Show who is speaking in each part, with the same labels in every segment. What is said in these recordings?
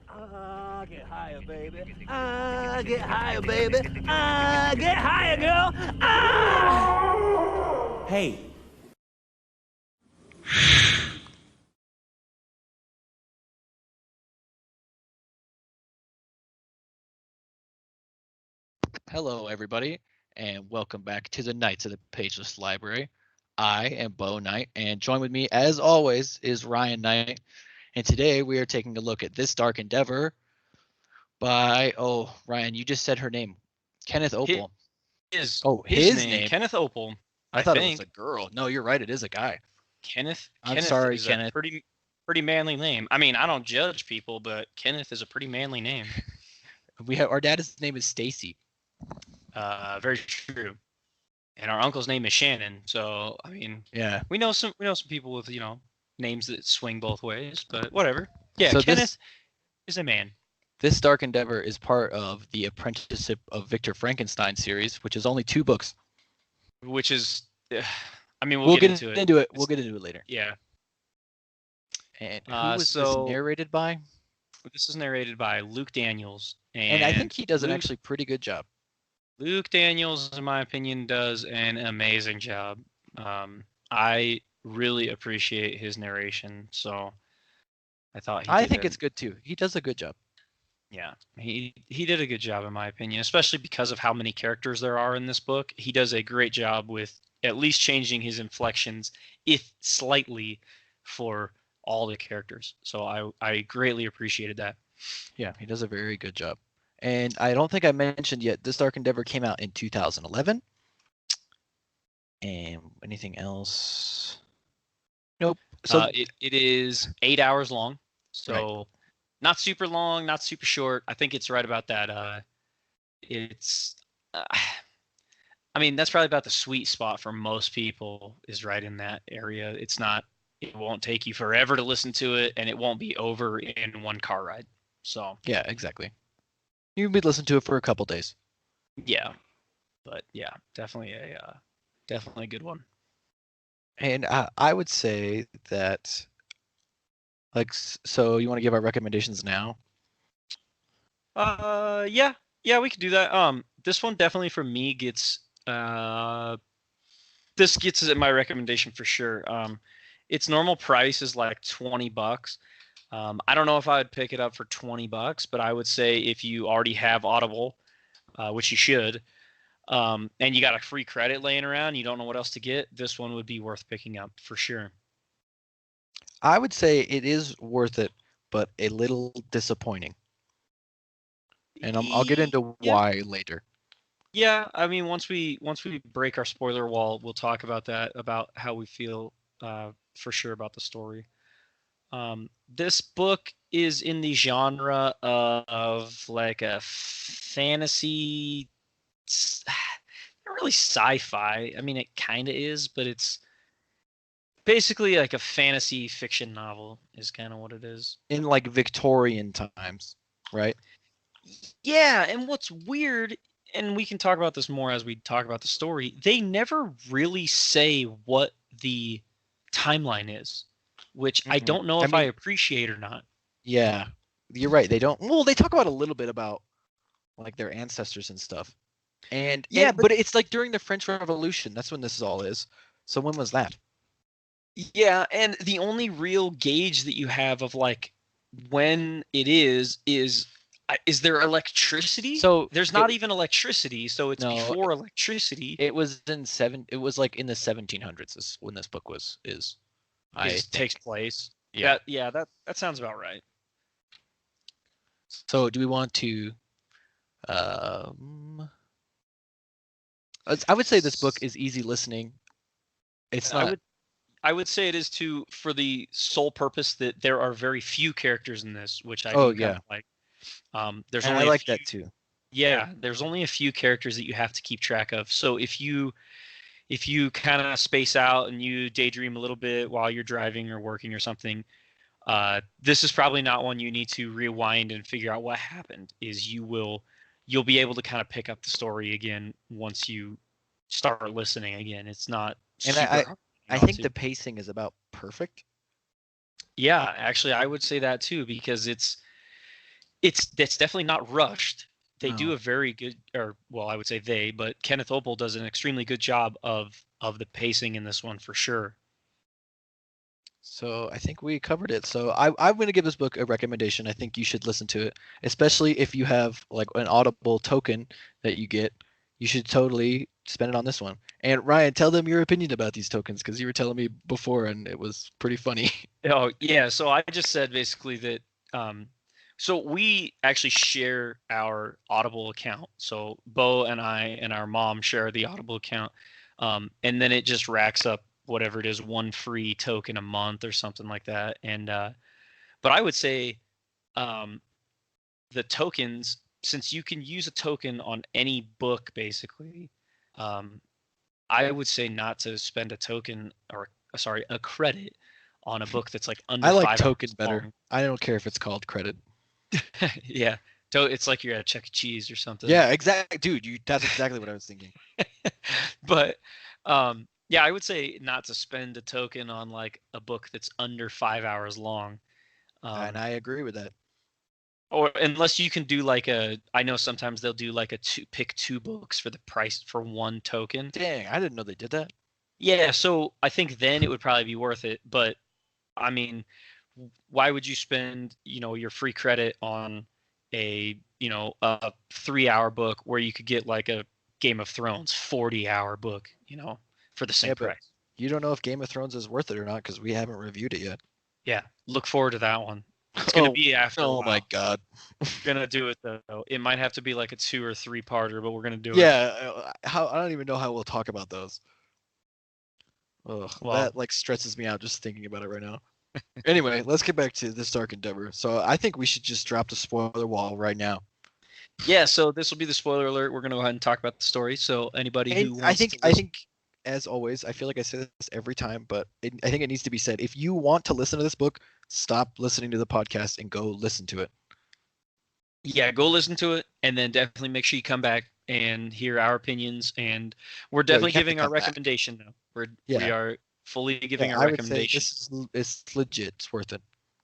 Speaker 1: Get higher, baby. Get higher, baby. Get higher, girl. Hey.
Speaker 2: Hello, everybody, and welcome back to the Knights of the Pageless Library. I am Bo Knight, and joined with me, as always, is Ryan Knight. And today we are taking a look at This Dark Endeavor by, Ryan, you just said her name, Kenneth Oppel.
Speaker 3: His
Speaker 2: His
Speaker 3: name,
Speaker 2: name?
Speaker 3: Kenneth Oppel.
Speaker 2: I thought it was a girl. No, you're right, it is a guy.
Speaker 3: Kenneth.
Speaker 2: I'm sorry,
Speaker 3: is
Speaker 2: Kenneth.
Speaker 3: a pretty manly name. I mean, I don't judge people, but Kenneth is a pretty manly name.
Speaker 2: Our dad's name is Stacy.
Speaker 3: Very true. And our uncle's name is Shannon. So I mean,
Speaker 2: Yeah.
Speaker 3: we know some people with names that swing both ways, but whatever. Yeah,
Speaker 2: So
Speaker 3: Kenneth is a man.
Speaker 2: This Dark Endeavor is part of the Apprenticeship of Victor Frankenstein series, which is only 2 books.
Speaker 3: Which is, I mean,
Speaker 2: we'll get
Speaker 3: into
Speaker 2: it. We'll get into it later.
Speaker 3: Yeah.
Speaker 2: And who was this narrated by?
Speaker 3: This is narrated by Luke Daniels,
Speaker 2: and I think he does an actually pretty good job.
Speaker 3: Luke Daniels, in my opinion, does an amazing job. I really appreciate his narration, so I think
Speaker 2: it's good too. He does a good job.
Speaker 3: Yeah, he did a good job, in my opinion, especially because of how many characters there are in this book. He does a great job with at least changing his inflections, if slightly, for all the characters. So I greatly appreciated that.
Speaker 2: Yeah, he does a very good job. And I don't think I mentioned yet, This Dark Endeavor came out in 2011. And anything else? Nope.
Speaker 3: So it is 8 hours long. So
Speaker 2: right.
Speaker 3: Not super long, not super short. I think it's right about that. It's, I mean, that's probably about the sweet spot for most people, is right in that area. It won't take you forever to listen to it, and it won't be over in one car ride. So
Speaker 2: yeah, exactly. You can be listening to it for a couple days.
Speaker 3: Yeah, but yeah, definitely a good one.
Speaker 2: And I would say that, so you want to give our recommendations now?
Speaker 3: Yeah, we could do that. This one definitely for me gets this gets my recommendation for sure. Its normal price is like $20. I don't know if I would pick it up for $20, but I would say if you already have Audible, which you should, and you got a free credit laying around, you don't know what else to get, this one would be worth picking up for sure.
Speaker 2: I would say it is worth it, but a little disappointing. And I'll get into why later.
Speaker 3: Yeah, I mean, once we break our spoiler wall, we'll talk about that, about how we feel for sure about the story. This book is in the genre of like a fantasy, not really sci-fi. I mean, it kind of is, but it's basically like a fantasy fiction novel is kind of what it is.
Speaker 2: In like Victorian times, right?
Speaker 3: Yeah, and what's weird, and we can talk about this more as we talk about the story, they never really say what the timeline is, which I don't know if I appreciate or not.
Speaker 2: Yeah, you're right. They don't. Well, they talk about a little bit about like their ancestors and stuff. And yeah, but it's like during the French Revolution. That's when this all is. So when was that?
Speaker 3: Yeah, and the only real gauge that you have of like when it is there electricity?
Speaker 2: So
Speaker 3: there's not even electricity, so it's before electricity.
Speaker 2: It was It was like in the 1700s is when this book
Speaker 3: takes place.
Speaker 2: Yeah,
Speaker 3: that sounds about right.
Speaker 2: So do we want to? I would say this book is easy listening. It's not.
Speaker 3: I would say it is too, for the sole purpose that there are very few characters in this, which I like. There's only
Speaker 2: I like that too.
Speaker 3: Yeah, there's only a few characters that you have to keep track of. So if you kind of space out and you daydream a little bit while you're driving or working or something, this is probably not one you need to rewind and figure out what happened. You'll be able to kind of pick up the story again once you start listening again. It's not.
Speaker 2: And I think the pacing is about perfect.
Speaker 3: Yeah, actually, I would say that too, because That's definitely not rushed. They do
Speaker 2: No.
Speaker 3: a very good, or well, I would say they, but Kenneth Oppel does an extremely good job of the pacing in this one for sure.
Speaker 2: So I think we covered it. So I'm going to give this book a recommendation. I think you should listen to it, especially if you have like an Audible token that you get. You should totally spend it on this one. And Ryan, tell them your opinion about these tokens because you were telling me before and it was pretty funny.
Speaker 3: Oh yeah, so I just said basically that so we actually share our Audible account. So Bo and I and our mom share the Audible account. And then it just racks up whatever it is, one free token a month or something like that. And but I would say the tokens, since you can use a token on any book basically, I would say not to spend a token or sorry, a credit on a book that's like under
Speaker 2: I like
Speaker 3: 5
Speaker 2: token
Speaker 3: hours
Speaker 2: better.
Speaker 3: long.
Speaker 2: I don't care if it's called credit.
Speaker 3: Yeah. So it's like you're at Chuck E. Cheese or something.
Speaker 2: Yeah, exactly, dude. That's exactly what I was thinking.
Speaker 3: But yeah, I would say not to spend a token on like a book that's under 5 hours long.
Speaker 2: And I agree with that.
Speaker 3: Or unless you can do like I know sometimes they'll do like pick 2 books for the price for 1 token.
Speaker 2: Dang, I didn't know they did that.
Speaker 3: Yeah, so I think then it would probably be worth it. But I mean, why would you spend, your free credit on a 3-hour book where you could get like a Game of Thrones 40-hour book, for the same
Speaker 2: Yeah, but
Speaker 3: price?
Speaker 2: you don't know if Game of Thrones is worth it or not because we haven't reviewed it yet.
Speaker 3: Yeah, look forward to that one. It's gonna be after a
Speaker 2: Oh
Speaker 3: while.
Speaker 2: my god.
Speaker 3: We're gonna do it though. It might have to be like a 2 or 3-parter, but we're gonna do it.
Speaker 2: Yeah, how I don't even know how we'll talk about those. Ugh,
Speaker 3: Well,
Speaker 2: that like stresses me out just thinking about it right now. Anyway, let's get back to this Dark Endeavor. So I think we should just drop the spoiler wall right now.
Speaker 3: yeah. So this will be the spoiler alert. We're gonna go ahead and talk about the story. So anybody who
Speaker 2: And
Speaker 3: wants
Speaker 2: I think
Speaker 3: to
Speaker 2: I
Speaker 3: listen-
Speaker 2: think as always, I feel like I say this every time, but I think it needs to be said. If you want to listen to this book, stop listening to the podcast and go listen to it.
Speaker 3: yeah, go listen to it, and then definitely make sure you come back and hear our opinions. And we're definitely
Speaker 2: have to
Speaker 3: giving our
Speaker 2: come back.
Speaker 3: recommendation though. We
Speaker 2: Yeah.
Speaker 3: are fully giving
Speaker 2: Yeah,
Speaker 3: our
Speaker 2: I would say
Speaker 3: recommendation.
Speaker 2: this is it's legit. It's worth it.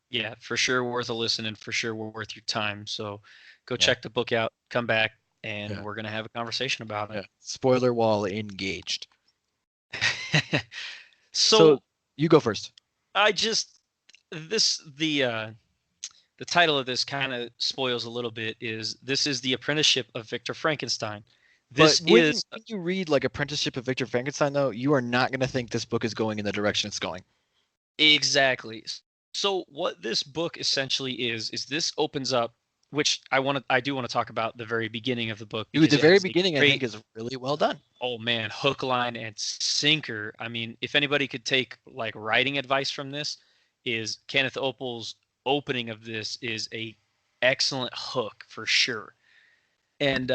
Speaker 3: Yeah, for sure worth a listen and for sure worth your time. So go
Speaker 2: Yeah.
Speaker 3: check the book out, come back, and
Speaker 2: Yeah.
Speaker 3: we're gonna have a conversation about
Speaker 2: Yeah.
Speaker 3: it.
Speaker 2: Spoiler wall engaged.
Speaker 3: So
Speaker 2: You go first.
Speaker 3: I just the title of this kind of spoils a little bit. This is the apprenticeship of Victor Frankenstein. This
Speaker 2: But when
Speaker 3: is
Speaker 2: you read like Apprenticeship of Victor Frankenstein, though, you are not going to think this book is going in the direction it's going.
Speaker 3: exactly. So what this book essentially is this opens up, which I do want to talk about the very beginning of the book.
Speaker 2: Dude,
Speaker 3: because
Speaker 2: the
Speaker 3: it
Speaker 2: very
Speaker 3: has a
Speaker 2: beginning, I
Speaker 3: great-
Speaker 2: think, is really well done.
Speaker 3: Oh man, hook, line, and sinker. I mean, if anybody could take like writing advice from this, is Kenneth Oppel's opening of this is a excellent hook for sure. And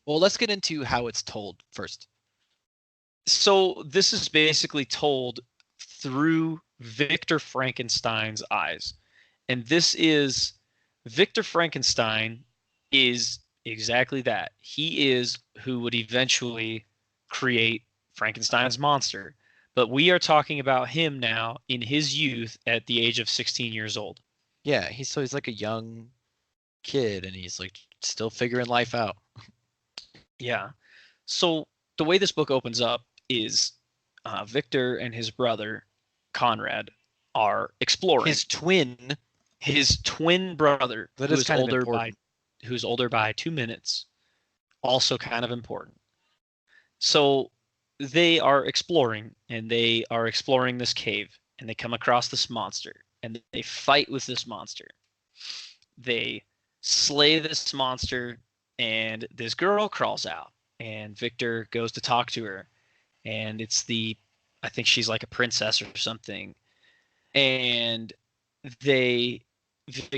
Speaker 2: Well, let's get into how it's told first.
Speaker 3: so this is basically told through Victor Frankenstein's eyes. And this is Victor Frankenstein is exactly that. He is who would eventually create Frankenstein's monster. But we are talking about him now in his youth at the age of 16 years old.
Speaker 2: Yeah, he's like a young kid, and he's like still figuring life out.
Speaker 3: Yeah. So the way this book opens up is Victor and his brother Conrad are exploring.
Speaker 2: His twin.
Speaker 3: His twin brother,
Speaker 2: That
Speaker 3: who
Speaker 2: is
Speaker 3: is
Speaker 2: kind of
Speaker 3: older by
Speaker 2: important.
Speaker 3: who's older by 2 minutes, also kind of important. So they are exploring, and they are exploring this cave, and they come across this monster, and they fight with this monster. They slay this monster, and this girl crawls out, and Victor goes to talk to her, and I think she's like a princess or something, and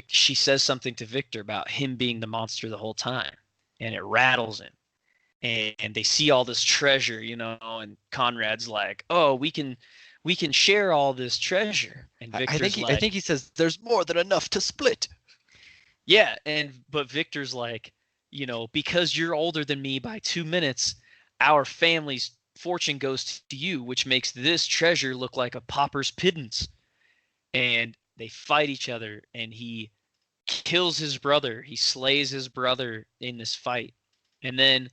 Speaker 3: she says something to Victor about him being the monster the whole time, and it rattles him. And they see all this treasure, and Conrad's like, "Oh, we can share all this treasure." And
Speaker 2: I
Speaker 3: Victor's
Speaker 2: think
Speaker 3: like,
Speaker 2: I think he says there's more than enough to split.
Speaker 3: yeah, but Victor's like, because you're older than me by 2 minutes, our family's fortune goes to you, which makes this treasure look like a pauper's pittance. And they fight each other, and he kills his brother. He slays his brother in this fight. And then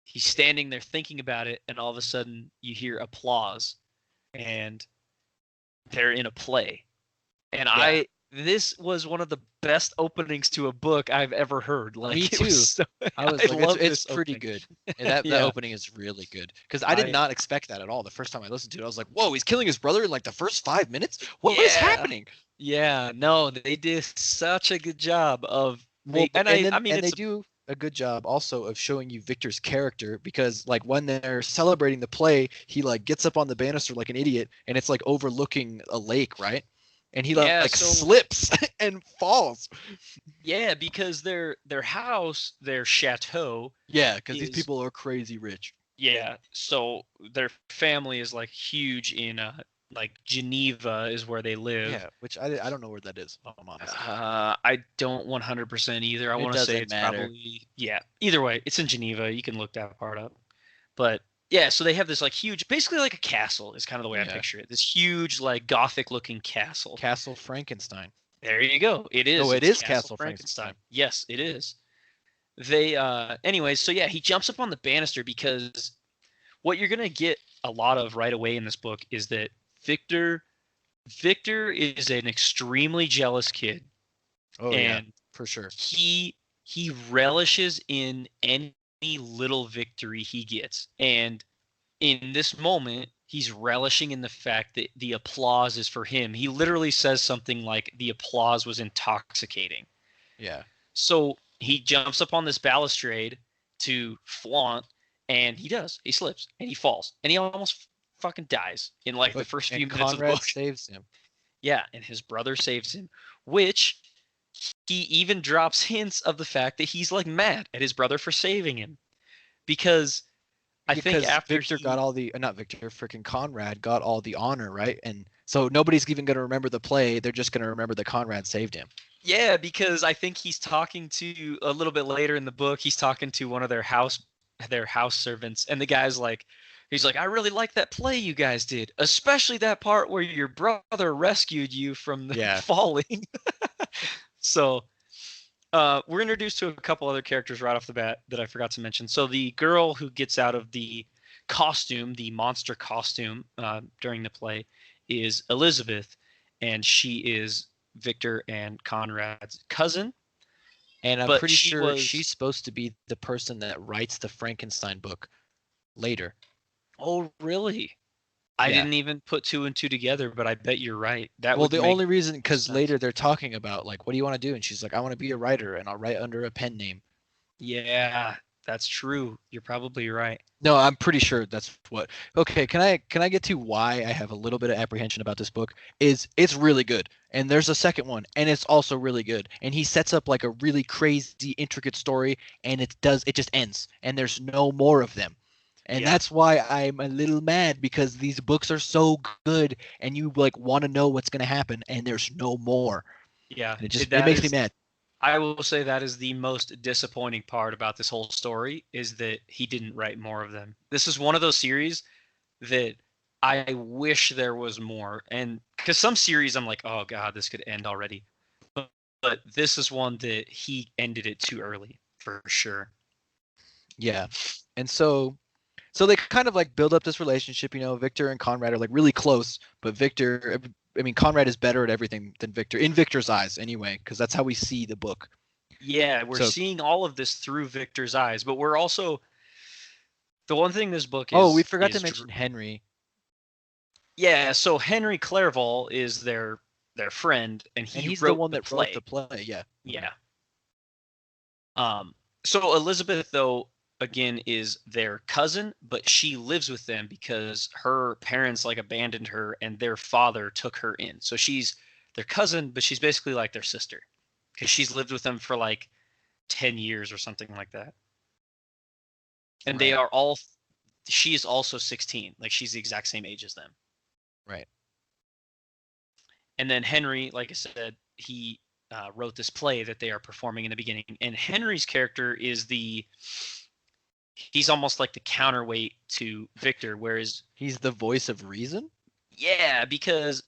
Speaker 3: he's standing there thinking about it, and all of a sudden you hear applause, and they're in a play. And
Speaker 2: Yeah.
Speaker 3: this was one of the best openings to a book I've ever heard. Like,
Speaker 2: Me
Speaker 3: it was
Speaker 2: too.
Speaker 3: so,
Speaker 2: I was like,
Speaker 3: love
Speaker 2: it's
Speaker 3: this
Speaker 2: pretty
Speaker 3: opening.
Speaker 2: good. And that
Speaker 3: Yeah.
Speaker 2: opening is really good because I did not expect that at all. The first time I listened to it, I was like, "Whoa, he's killing his brother in like the first 5 minutes? What is
Speaker 3: Yeah.
Speaker 2: happening?"
Speaker 3: Yeah, no, they did such a good job of
Speaker 2: Well,
Speaker 3: and I mean
Speaker 2: they
Speaker 3: it's
Speaker 2: do a good job also of showing you Victor's character because like when they're celebrating the play, he like gets up on the banister like an idiot and it's like overlooking a lake, right? And he
Speaker 3: Yeah,
Speaker 2: like
Speaker 3: so
Speaker 2: slips and falls.
Speaker 3: yeah, because their house, their chateau
Speaker 2: Yeah, because these
Speaker 3: is
Speaker 2: people are crazy rich.
Speaker 3: yeah, so their family is like huge in like Geneva is where they live.
Speaker 2: Yeah, which I don't know where that is, if I'm honest.
Speaker 3: I don't 100% either. I
Speaker 2: It
Speaker 3: want to say
Speaker 2: doesn't
Speaker 3: it's
Speaker 2: matter.
Speaker 3: probably yeah. Either way, it's in Geneva. You can look that part up. But yeah, so they have this like huge, basically like a castle is kind of the way I
Speaker 2: Yeah.
Speaker 3: picture it. This huge like gothic looking castle.
Speaker 2: Castle Frankenstein.
Speaker 3: There you go. It is.
Speaker 2: Oh, it
Speaker 3: It's
Speaker 2: is Castle Frankenstein.
Speaker 3: Yes, it is. They anyways, so yeah, he jumps up on the banister because what you're gonna get a lot of right away in this book is that Victor is an extremely jealous kid.
Speaker 2: Oh yeah,
Speaker 3: and
Speaker 2: for sure.
Speaker 3: he relishes in any little victory he gets. And in this moment, he's relishing in the fact that the applause is for him. He literally says something like the applause was intoxicating.
Speaker 2: Yeah.
Speaker 3: So he jumps up on this balustrade to flaunt, and he does. He slips and he falls, and he almost fucking dies in like the first few minutes of the
Speaker 2: Conrad
Speaker 3: book.
Speaker 2: saves him.
Speaker 3: Yeah, and his brother saves him, which he even drops hints of the fact that he's like mad at his brother for saving him, because I think
Speaker 2: Because
Speaker 3: after
Speaker 2: Victor got all the not Victor, freaking Conrad got all the honor, right? And so nobody's even going to remember the play. They're just going to remember that Conrad saved him.
Speaker 3: yeah, because I think he's talking to a little bit later in the book. He's talking to one of their house servants, and the guy's like, he's like, I really like that play you guys did, especially that part where your brother rescued you from the
Speaker 2: Yeah.
Speaker 3: falling. So we're introduced to a couple other characters right off the bat that I forgot to mention. So the girl who gets out of the costume, the monster costume, during the play is Elizabeth, and she is Victor and Conrad's cousin.
Speaker 2: And I'm
Speaker 3: But
Speaker 2: pretty
Speaker 3: she
Speaker 2: sure
Speaker 3: was-
Speaker 2: she's supposed to be the person that writes the Frankenstein book later.
Speaker 3: Oh, really? I
Speaker 2: Yeah.
Speaker 3: didn't even put two and two together, but I bet you're right. That
Speaker 2: Well,
Speaker 3: would
Speaker 2: the
Speaker 3: make
Speaker 2: only reason, because
Speaker 3: sense.
Speaker 2: later they're talking about like, what do you want to do? And she's like, I want to be a writer, and I'll write under a pen name.
Speaker 3: Yeah, that's true. You're probably right.
Speaker 2: No, I'm pretty sure that's what. Okay, can I get to why I have a little bit of apprehension about this book? Is it's really good, and there's a second one, and it's also really good, and he sets up like a really crazy, intricate story, and it just ends, and there's no more of them, and
Speaker 3: Yeah.
Speaker 2: that's why I'm a little mad because these books are so good, and you like want to know what's gonna happen, and there's no more,
Speaker 3: Yeah,
Speaker 2: and it
Speaker 3: that
Speaker 2: makes
Speaker 3: is-
Speaker 2: me mad.
Speaker 3: I will say that is the most disappointing part about this whole story is that he didn't write more of them. This is one of those series that I wish there was more. And because some series I'm like, oh God, this could end already. But this is one that he ended it too early for sure.
Speaker 2: Yeah. And so they kind of like build up this relationship, you know, Victor and Conrad are like really close, but Conrad is better at everything than Victor, in Victor's eyes anyway, because that's how we see the book.
Speaker 3: Yeah, we're
Speaker 2: So-
Speaker 3: seeing all of this through Victor's eyes, but we're also the one thing this book is.
Speaker 2: Oh, we forgot to
Speaker 3: is
Speaker 2: mention Henry.
Speaker 3: Yeah, so Henry Clerval is their friend, and
Speaker 2: He's
Speaker 3: wrote
Speaker 2: the one that
Speaker 3: play.
Speaker 2: wrote the play, yeah.
Speaker 3: Yeah. So Elizabeth, though, again, is their cousin, but she lives with them because her parents like abandoned her and their father took her in. So she's their cousin, but she's basically like their sister because she's lived with them for like 10 years or something like that. And they
Speaker 2: Right.
Speaker 3: are all, she is also 16. Like she's the exact same age as them.
Speaker 2: Right.
Speaker 3: And then Henry, like I said, he wrote this play that they are performing in the beginning. And Henry's character is he's almost like the counterweight to Victor, whereas
Speaker 2: He's the voice of reason?
Speaker 3: yeah, because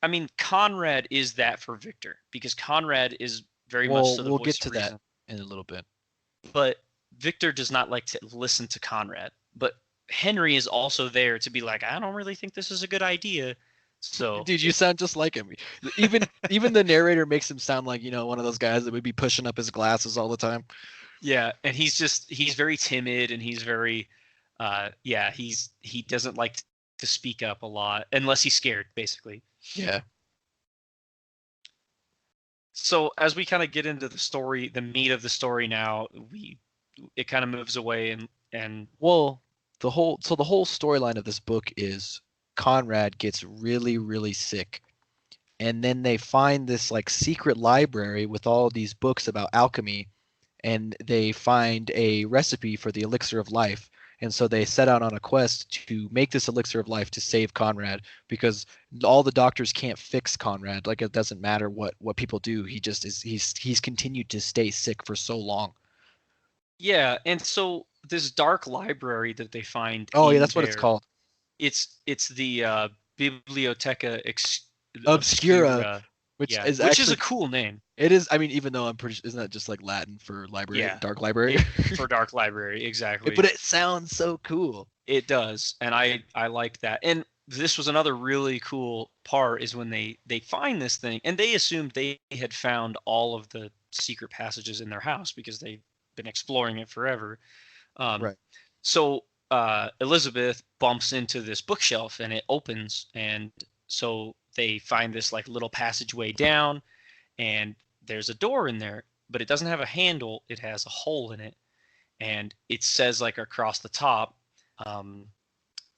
Speaker 3: I mean, Conrad is that for Victor, because Conrad is very much so the
Speaker 2: We'll
Speaker 3: voice
Speaker 2: get
Speaker 3: of
Speaker 2: to
Speaker 3: reason.
Speaker 2: that in a little bit.
Speaker 3: But Victor does not like to listen to Conrad. But Henry is also there to be like, I don't really think this is a good idea. So
Speaker 2: Dude, you sound just like him. Even the narrator makes him sound like, one of those guys that would be pushing up his glasses all the time.
Speaker 3: yeah, and he's very timid, and he's very he doesn't like to speak up a lot unless he's scared, basically.
Speaker 2: Yeah.
Speaker 3: So as we kind of get into the story, the meat of the story now, it kind of moves away and
Speaker 2: Well, the whole storyline of this book is Conrad gets really, really sick. And then they find this like secret library with all these books about alchemy, and they find a recipe for the elixir of life. And so they set out on a quest to make this elixir of life to save Conrad, because all the doctors can't fix Conrad. Like, it doesn't matter what people do. He just is he's continued to stay sick for so long.
Speaker 3: yeah, and so this dark library that they find.
Speaker 2: Oh yeah, that's what it's called.
Speaker 3: It's the Biblioteca
Speaker 2: Obscura, which
Speaker 3: yeah,
Speaker 2: is
Speaker 3: which
Speaker 2: actually
Speaker 3: is a cool name.
Speaker 2: It is. I mean, even though I'm pretty, isn't that just like Latin for library?
Speaker 3: Yeah.
Speaker 2: Dark library.
Speaker 3: For dark library, exactly.
Speaker 2: But it sounds so cool.
Speaker 3: It does, and I liked that. And this was another really cool part, is when they find this thing, and they assumed they had found all of the secret passages in their house because they've been exploring it forever.
Speaker 2: Right.
Speaker 3: So Elizabeth bumps into this bookshelf, and it opens, and so they find this like little passageway down, and there's a door in there, but it doesn't have a handle. It has a hole in it, and it says like across the top,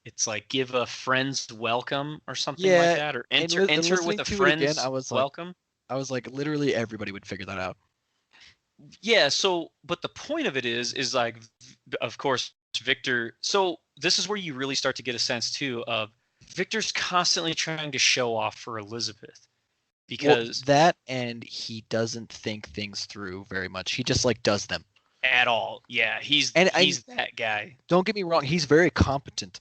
Speaker 3: it's like, give a friend's welcome or something like that, or enter with a friend's welcome.
Speaker 2: I was like, literally everybody would figure that out.
Speaker 3: Yeah. So, but the point of it is like, of course, Victor. So this is where you really start to get a sense too of Victor's constantly trying to show off for Elizabeth, because
Speaker 2: that, and he doesn't think things through very much. He just like does them
Speaker 3: at all. Yeah, he's that guy.
Speaker 2: Don't get me wrong, he's very competent,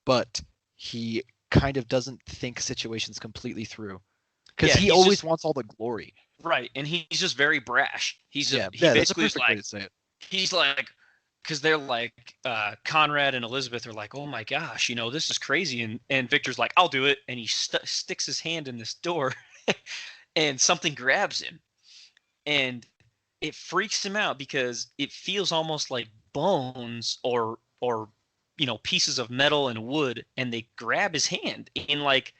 Speaker 2: but he kind of doesn't think situations completely through, because he always wants all the glory.
Speaker 3: Right, and he's just very brash. He's
Speaker 2: that's a perfect way to say it.
Speaker 3: He's like, because they're like, Conrad and Elizabeth are like, oh my gosh, this is crazy, and Victor's like, I'll do it, and he sticks his hand in this door, and something grabs him, and it freaks him out because it feels almost like bones or pieces of metal and wood, and they grab his hand in like,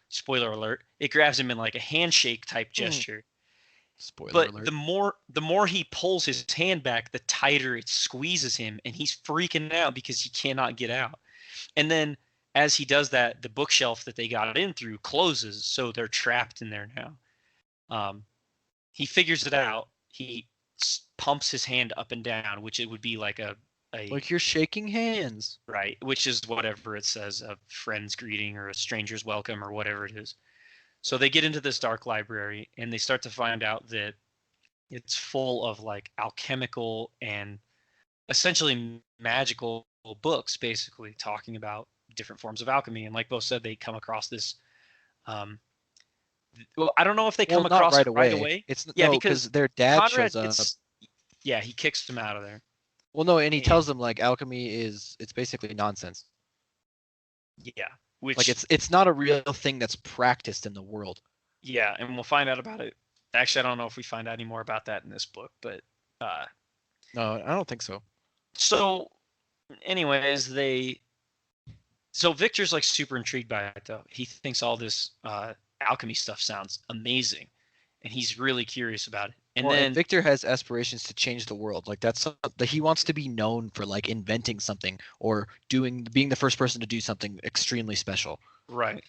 Speaker 3: spoiler alert, it grabs him in like a handshake type gesture.
Speaker 2: Spoiler alert.
Speaker 3: But the more he pulls his hand back, the tighter it squeezes him, and he's freaking out because he cannot get out. And then as he does that, the bookshelf that they got in through closes, so they're trapped in there now. He figures it out. He pumps his hand up and down, which it would be like
Speaker 2: like you're shaking hands,
Speaker 3: right? Which is whatever it says, a friend's greeting or a stranger's welcome or whatever it is. So they get into this dark library, and they start to find out that it's full of like alchemical and essentially magical books, basically talking about different forms of alchemy. And like both said, they come across this. Well, I don't know if they come across it right away.
Speaker 2: It's because their dad
Speaker 3: Conrad
Speaker 2: shows up.
Speaker 3: Yeah, he kicks them out of there.
Speaker 2: Well, no, and he tells them like alchemy it's basically nonsense.
Speaker 3: Yeah, which
Speaker 2: like it's not a real thing that's practiced in the world.
Speaker 3: Yeah, and we'll find out about it. Actually, I don't know if we find out any more about that in this book, but
Speaker 2: no, I don't think so.
Speaker 3: So, anyways, so Victor's like super intrigued by it though. He thinks all this alchemy stuff sounds amazing, and he's really curious about it. And then
Speaker 2: Victor has aspirations to change the world. Like that he wants to be known for like inventing something or being the first person to do something extremely special.
Speaker 3: Right.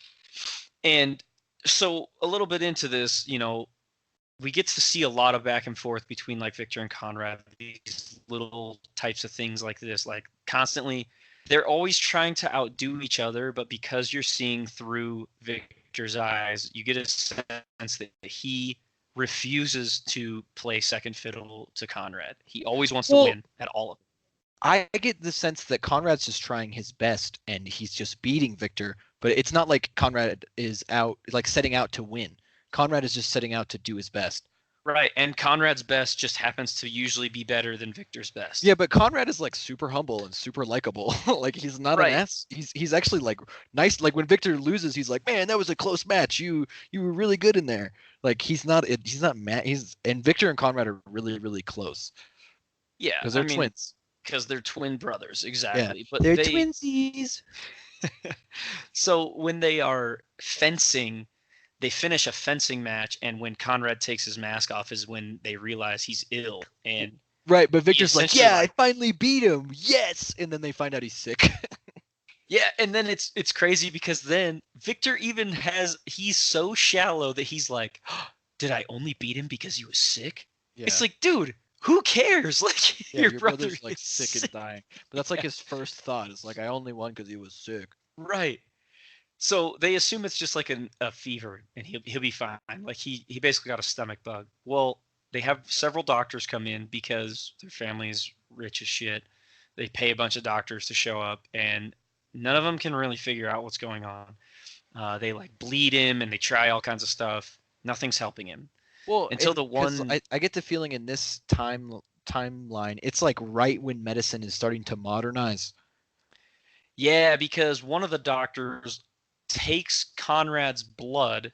Speaker 3: And so a little bit into this, we get to see a lot of back and forth between like Victor and Conrad, these little types of things like this, like constantly they're always trying to outdo each other, but because you're seeing through Victor's eyes, you get a sense that he refuses to play second fiddle to Conrad. He always wants to win at all of it.
Speaker 2: I get the sense that Conrad's just trying his best and he's just beating Victor, but it's not like Conrad is out like setting out to win. Conrad is just setting out to do his best.
Speaker 3: Right, and Conrad's best just happens to usually be better than Victor's best.
Speaker 2: Yeah, but Conrad is like super humble and super likable. Like he's not
Speaker 3: Right.
Speaker 2: an ass. He's actually like nice. Like when Victor loses, he's like, "Man, that was a close match. You were really good in there." Like he's not mad. And Victor and Conrad are really really close
Speaker 3: Yeah,
Speaker 2: because they're twins.
Speaker 3: Because they're twin brothers, exactly.
Speaker 2: Yeah,
Speaker 3: But
Speaker 2: they're
Speaker 3: they
Speaker 2: twinsies.
Speaker 3: So when they are fencing, they finish a fencing match, and when Conrad takes his mask off is when they realize he's ill. And
Speaker 2: Right, but Victor's like,
Speaker 3: essentially
Speaker 2: "Yeah,
Speaker 3: like-
Speaker 2: I finally beat him. Yes!" And then they find out he's sick.
Speaker 3: yeah, and then it's crazy because then Victor even he's so shallow that he's like, oh, did I only beat him because he was sick?
Speaker 2: Yeah.
Speaker 3: It's like, dude, who cares? Like
Speaker 2: Yeah,
Speaker 3: your brother
Speaker 2: brother's like
Speaker 3: is
Speaker 2: sick and dying. But that's like his first thought. It's like I only won because he was sick.
Speaker 3: Right. So they assume it's just like a fever and he'll be fine. Like he basically got a stomach bug. Well, they have several doctors come in because their family is rich as shit. They pay a bunch of doctors to show up and none of them can really figure out what's going on. They like bleed him and they try all kinds of stuff. Nothing's helping him.
Speaker 2: Well,
Speaker 3: Until the one
Speaker 2: I get the feeling in this timeline, it's like right when medicine is starting to modernize.
Speaker 3: Yeah, because one of the doctors takes Conrad's blood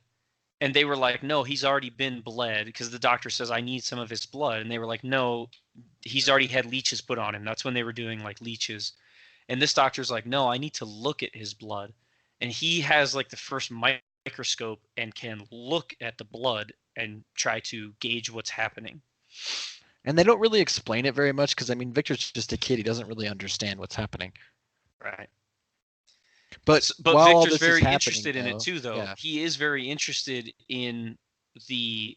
Speaker 3: and they were like, no, he's already been bled because the doctor says, I need some of his blood. And they were like, no, he's already had leeches put on him. That's when they were doing like leeches. And this doctor's like, no, I need to look at his blood. And he has like the first microscope and can look at the blood and try to gauge what's happening.
Speaker 2: And they don't really explain it very much because, I mean, Victor's just a kid. He doesn't really understand what's happening.
Speaker 3: Right.
Speaker 2: But
Speaker 3: But
Speaker 2: while
Speaker 3: Victor's
Speaker 2: this is
Speaker 3: very
Speaker 2: happening,
Speaker 3: interested in
Speaker 2: though,
Speaker 3: it too, though.
Speaker 2: yeah.
Speaker 3: He is very interested in the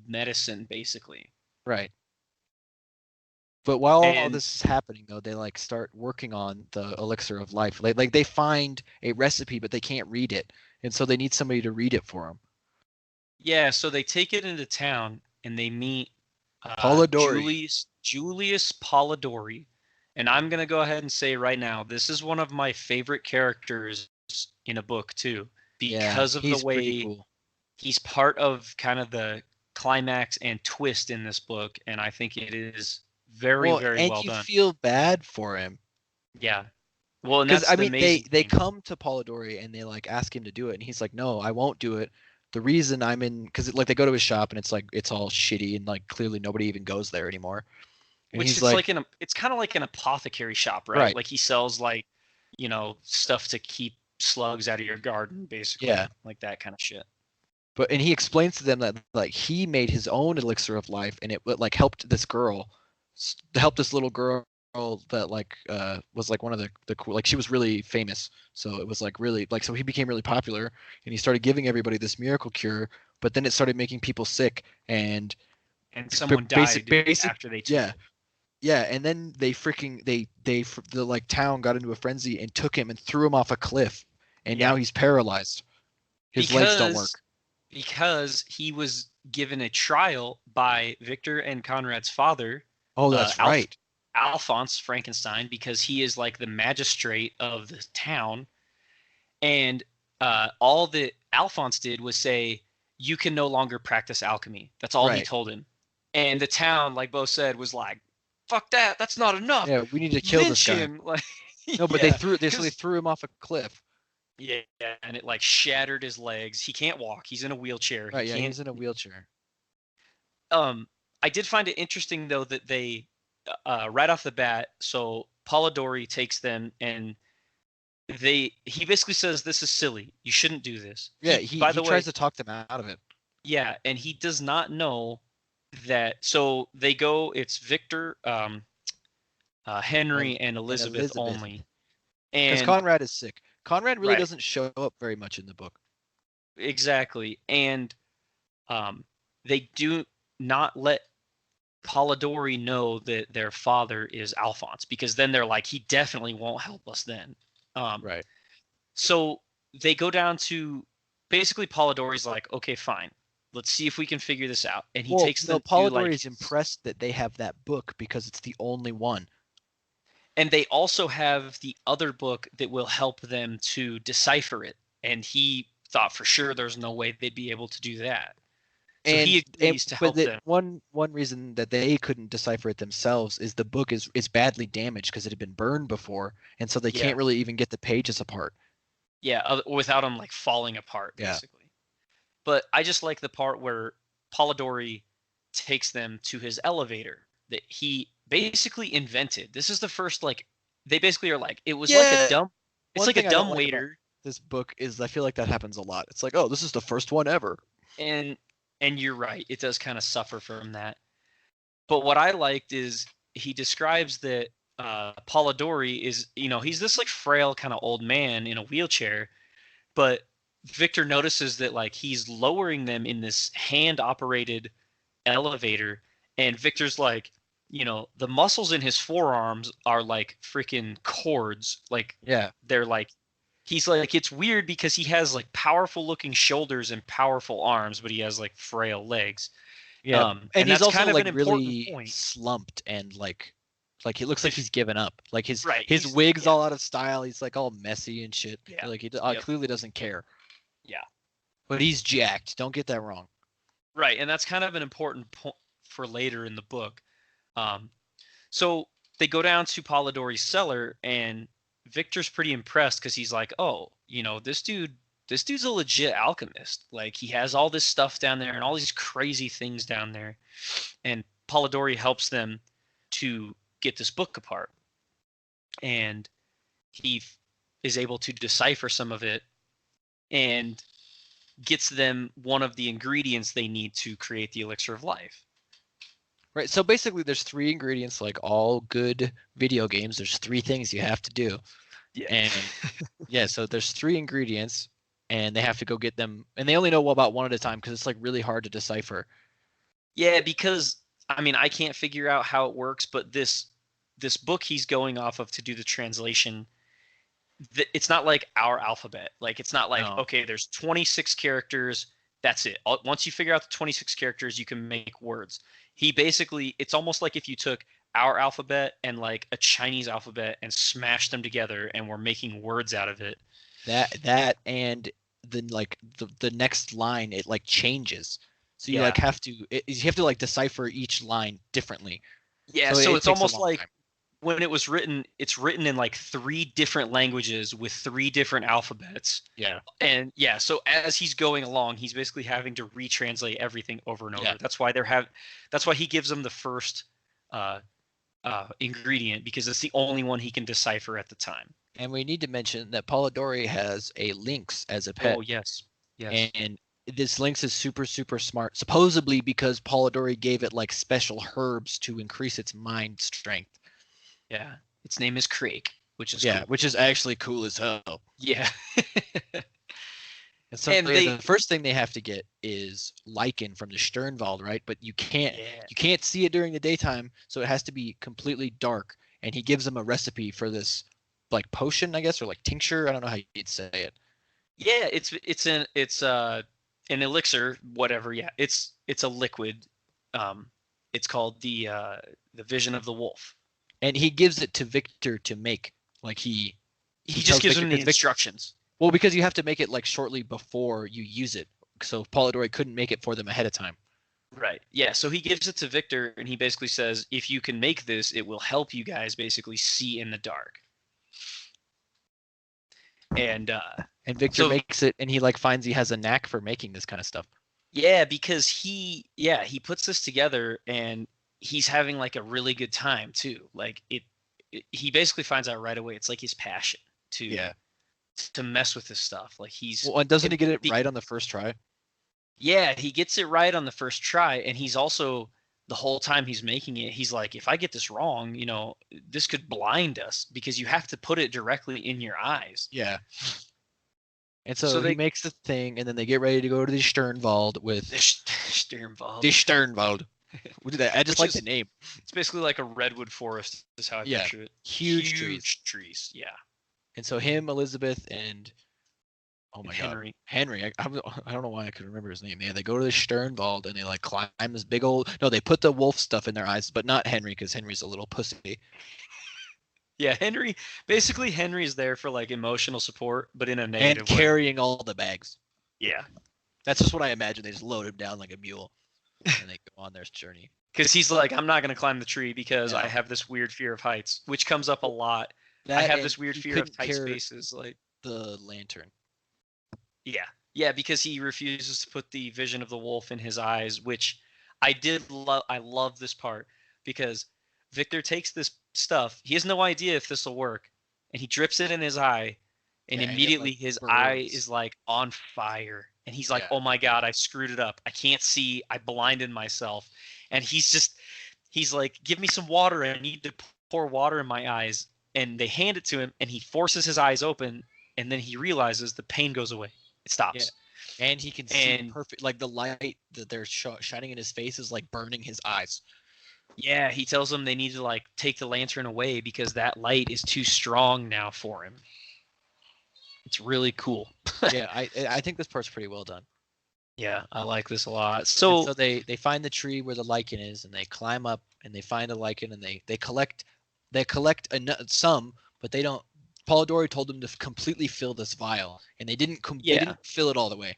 Speaker 3: medicine, basically.
Speaker 2: Right. But while all
Speaker 3: And-
Speaker 2: this is happening, though, they like start working on the elixir of life. Like they find a recipe, but they can't read it, and so they need somebody to read it for them.
Speaker 3: Yeah, so they take it into town and they meet
Speaker 2: Polidori.
Speaker 3: Julius Polidori. And I'm going to go ahead and say right now, this is one of my favorite characters in a book too, because of the
Speaker 2: he's pretty
Speaker 3: way
Speaker 2: cool.
Speaker 3: he's part of kind of the climax and twist in this book. And I think it is very, very well
Speaker 2: and you
Speaker 3: done.
Speaker 2: feel bad for him.
Speaker 3: Yeah. Well, and
Speaker 2: Because
Speaker 3: that's
Speaker 2: I
Speaker 3: the
Speaker 2: mean,
Speaker 3: amazing
Speaker 2: they
Speaker 3: thing.
Speaker 2: come to Polidori and they like ask him to do it, and he's like, "No, I won't do it." The reason I'm in, because like they go to his shop and it's like it's all shitty and like clearly nobody even goes there anymore. And
Speaker 3: Which
Speaker 2: he's
Speaker 3: is like it's kind of like an apothecary shop, right?
Speaker 2: Right.
Speaker 3: Like he sells like, stuff to keep slugs out of your garden, basically.
Speaker 2: Yeah.
Speaker 3: Like that kind of shit.
Speaker 2: and he explains to them that like he made his own elixir of life, and it like helped this little girl that like was like one of the cool, like she was really famous, so it was like really like, so he became really popular and he started giving everybody this miracle cure, but then it started making people sick and
Speaker 3: someone
Speaker 2: basic-
Speaker 3: died
Speaker 2: basic-
Speaker 3: after they took
Speaker 2: yeah
Speaker 3: it.
Speaker 2: yeah and then they freaking the like town got into a frenzy and took him and threw him off a cliff, and now he's paralyzed. His legs don't work.
Speaker 3: Because he was given a trial by Victor and Conrad's father,
Speaker 2: Oh, that's right.
Speaker 3: Alphonse Frankenstein, because he is like the magistrate of the town. And all that Alphonse did was say, you can no longer practice alchemy. That's all he
Speaker 2: Right.
Speaker 3: told him. And the town, like Bo said, was like, fuck that. That's not enough.
Speaker 2: Yeah, we need to kill this
Speaker 3: Lynch
Speaker 2: guy.
Speaker 3: him. Like,
Speaker 2: No, but
Speaker 3: yeah,
Speaker 2: so they threw him off a cliff.
Speaker 3: Yeah, and it like shattered his legs. He can't walk. He's in a wheelchair.
Speaker 2: Right, yeah,
Speaker 3: He
Speaker 2: he's in a wheelchair.
Speaker 3: I did find it interesting though that they right off the bat, so Polidori takes them and he basically says this is silly. You shouldn't do this.
Speaker 2: Yeah,
Speaker 3: he
Speaker 2: he
Speaker 3: tries
Speaker 2: tries to talk them out of it.
Speaker 3: Yeah, and he does not know that. So they go. It's Victor, Henry, and Elizabeth only.
Speaker 2: Because
Speaker 3: And
Speaker 2: Conrad is sick. Conrad really
Speaker 3: Right.
Speaker 2: doesn't show up very much in the book.
Speaker 3: exactly, and they do not let Polidori know that their father is Alphonse, because then they're like, he definitely won't help us then.
Speaker 2: Right.
Speaker 3: So they go down to basically Polidori's like, okay, fine, let's see if we can figure this out. And he takes them to
Speaker 2: Polidori
Speaker 3: like,
Speaker 2: is impressed that they have that book because it's the only one.
Speaker 3: And they also have the other book that will help them to decipher it. And he thought for sure there's no way they'd be able to do that. So he agrees to help them.
Speaker 2: One reason that they couldn't decipher it themselves is the book is badly damaged because it had been burned before, and so they can't really even get the pages apart.
Speaker 3: Yeah, without them like falling apart, basically. But I just like the part where Polidori takes them to his elevator that he basically invented. This is the first they basically are like it was like a dumb. It's like a dumb waiter.
Speaker 2: This book is I feel like that happens a lot. It's like, oh, this is the first one ever.
Speaker 3: And you're right, it does kind of suffer from that. But what I liked is he describes that Polidori is, he's this like frail kind of old man in a wheelchair, but Victor notices that like he's lowering them in this hand-operated elevator, and Victor's like, the muscles in his forearms are like freaking cords. Like, they're like, he's like, it's weird because he has like powerful looking shoulders and powerful arms, but he has like frail legs.
Speaker 2: Yeah, and he's
Speaker 3: that's
Speaker 2: also
Speaker 3: kind of
Speaker 2: like
Speaker 3: an
Speaker 2: really
Speaker 3: point.
Speaker 2: slumped and like it looks like he's given up. Like his
Speaker 3: he's,
Speaker 2: wig's all out of style. He's like all messy and shit.
Speaker 3: Yeah.
Speaker 2: Like he clearly doesn't care.
Speaker 3: Yeah,
Speaker 2: but he's jacked. Don't get that wrong.
Speaker 3: Right, and that's kind of an important point for later in the book. So they go down to Polidori's cellar, and Victor's pretty impressed because he's like, oh, this dude's a legit alchemist. Like, he has all this stuff down there and all these crazy things down there. And Polidori helps them to get this book apart. And he is able to decipher some of it and gets them one of the ingredients they need to create the elixir of life.
Speaker 2: Right. So basically there's 3 ingredients, like all good video games. There's 3 things you have to do.
Speaker 3: Yeah.
Speaker 2: And so there's 3 ingredients, and they have to go get them, and they only know about one at a time because it's like really hard to decipher.
Speaker 3: Yeah, because I can't figure out how it works, but this book he's going off of to do the translation, it's not like our alphabet. Like, it's not like, okay, there's 26 characters, that's it. Once you figure out the 26 characters, you can make words. He basically, it's almost like if you took our alphabet and like a Chinese alphabet and smashed them together and we're making words out of it.
Speaker 2: That and then like the next line, it like changes. So you have to like decipher each line differently.
Speaker 3: Yeah, so it's almost like time. When it was written, it's written in like 3 different languages with 3 different alphabets.
Speaker 2: Yeah.
Speaker 3: And so as he's going along, he's basically having to retranslate everything over and over.
Speaker 2: Yeah.
Speaker 3: That's why that's why he gives them the first ingredient, because it's the only one he can decipher at the time.
Speaker 2: And we need to mention that Polidori has a lynx as a pet.
Speaker 3: Oh, yes.
Speaker 2: And this lynx is super, super smart, supposedly because Polidori gave it like special herbs to increase its mind strength.
Speaker 3: Yeah. Its name is Craig, which is cool.
Speaker 2: Which is actually cool as hell.
Speaker 3: Yeah.
Speaker 2: And so the first thing they have to get is lichen from the Sternwald, right? But you can't see it during the daytime, so it has to be completely dark. And he gives them a recipe for this like potion, I guess, or like tincture. I don't know how you'd say it.
Speaker 3: Yeah, it's an elixir, whatever. Yeah, it's a liquid. It's called the Vision of the Wolf. And
Speaker 2: he gives it to Victor to make. Like he
Speaker 3: just gives him the instructions.
Speaker 2: Well, because you have to make it like shortly before you use it. So Polidori couldn't make it for them ahead of time.
Speaker 3: Right. Yeah. So he gives it to Victor, and he basically says, if you can make this, it will help you guys basically see in the dark. And
Speaker 2: Victor makes it, and he like finds he has a knack for making this kind of stuff.
Speaker 3: Yeah, because he puts this together, and he's having like a really good time too. Like he basically finds out right away. It's like his passion to mess with this stuff. Like
Speaker 2: and doesn't he get it right on the first try?
Speaker 3: Yeah, he gets it right on the first try, and he's also, the whole time he's making it, he's like, if I get this wrong, this could blind us, because you have to put it directly in your eyes.
Speaker 2: Yeah. And so he makes the thing, and then they get ready to go to the Sternwald with
Speaker 3: the Sternwald.
Speaker 2: The Sternwald. I just like the name.
Speaker 3: It's basically like a redwood forest, is how I picture it.
Speaker 2: Huge
Speaker 3: trees. Yeah.
Speaker 2: And so him, Elizabeth, and
Speaker 3: Henry.
Speaker 2: Henry. I don't know why I could remember his name. Yeah, they go to the Sternwald, and they like climb this big old. No, they put the wolf stuff in their eyes, but not Henry, because Henry's a little pussy.
Speaker 3: Yeah, Henry's there for like emotional support, but in a
Speaker 2: And
Speaker 3: negative way.
Speaker 2: carrying all the bags.
Speaker 3: Yeah,
Speaker 2: That's just what I imagine. They just load him down like a mule, and they go on their journey.
Speaker 3: because he's like, I'm not gonna climb the tree because I
Speaker 2: Yeah.
Speaker 3: have this weird fear of heights, which comes up a lot. I
Speaker 2: That
Speaker 3: have
Speaker 2: and
Speaker 3: this weird
Speaker 2: he
Speaker 3: fear of
Speaker 2: couldn't
Speaker 3: tight
Speaker 2: carry
Speaker 3: spaces. Like,
Speaker 2: the lantern.
Speaker 3: yeah, because he refuses to put the vision of the wolf in his eyes, which I did love. I love this part because Victor takes this stuff. He has no idea if this will work, and he drips it in his eye, and
Speaker 2: Yeah, and it,
Speaker 3: immediately
Speaker 2: like,
Speaker 3: his eye
Speaker 2: burns.
Speaker 3: is like on fire, and he's like,
Speaker 2: Yeah.
Speaker 3: "Oh my god, I screwed it up. I can't see. I blinded myself." And he's like, "Give me some water. I need to pour water in my eyes." And they hand it to him, and he forces his eyes open, and then he realizes the pain goes away. It stops.
Speaker 2: And he can see
Speaker 3: And
Speaker 2: perfect. Like the light that they're shining in his face is like burning his eyes.
Speaker 3: yeah, he tells them they need to like take the lantern away because that light is too strong now for him. It's really cool.
Speaker 2: Yeah, I think this part's pretty well done.
Speaker 3: Yeah, I like this a lot.
Speaker 2: And
Speaker 3: So,
Speaker 2: so they find the tree where the lichen is, and they climb up, and they find a lichen, and they collect some, but they don't. Polidori told them to completely fill this vial, and they didn't. They
Speaker 3: Yeah.
Speaker 2: didn't fill it all the way,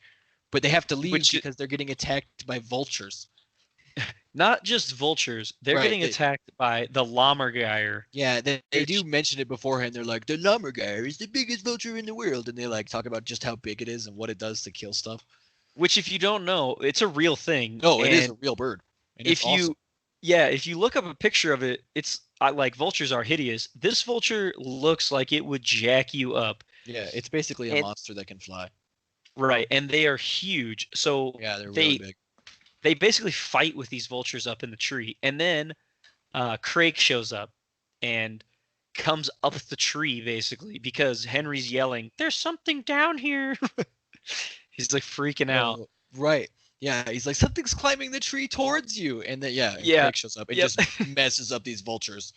Speaker 2: but they have to leave
Speaker 3: Which-
Speaker 2: because they're getting attacked by vultures.
Speaker 3: not just vultures, they're
Speaker 2: Right,
Speaker 3: getting attacked by the Lammergeier.
Speaker 2: Yeah, they
Speaker 3: Which-
Speaker 2: do mention it beforehand. They're like, the Lammergeier is the biggest vulture in the world, and they like talk about just how big it is and what it does to kill stuff.
Speaker 3: Which, if you don't know, it's a real thing.
Speaker 2: No, it is a
Speaker 3: And
Speaker 2: real bird. And
Speaker 3: if
Speaker 2: it's
Speaker 3: you,
Speaker 2: awesome.
Speaker 3: yeah, if you look up a picture of it, it's like vultures are hideous. This vulture looks like it would jack you up.
Speaker 2: Yeah, it's basically a
Speaker 3: and-
Speaker 2: monster that can fly.
Speaker 3: Right, and they are huge. So
Speaker 2: Yeah, they're
Speaker 3: they
Speaker 2: really big.
Speaker 3: they basically fight with these vultures up in the tree, and then Craig shows up and comes up the tree basically because Henry's yelling, "There's something down here!" He's like freaking out.
Speaker 2: Oh, right. Yeah, he's like, something's climbing the tree towards you, and then and
Speaker 3: Yeah,
Speaker 2: Craig shows up and
Speaker 3: yep.
Speaker 2: just messes up these vultures.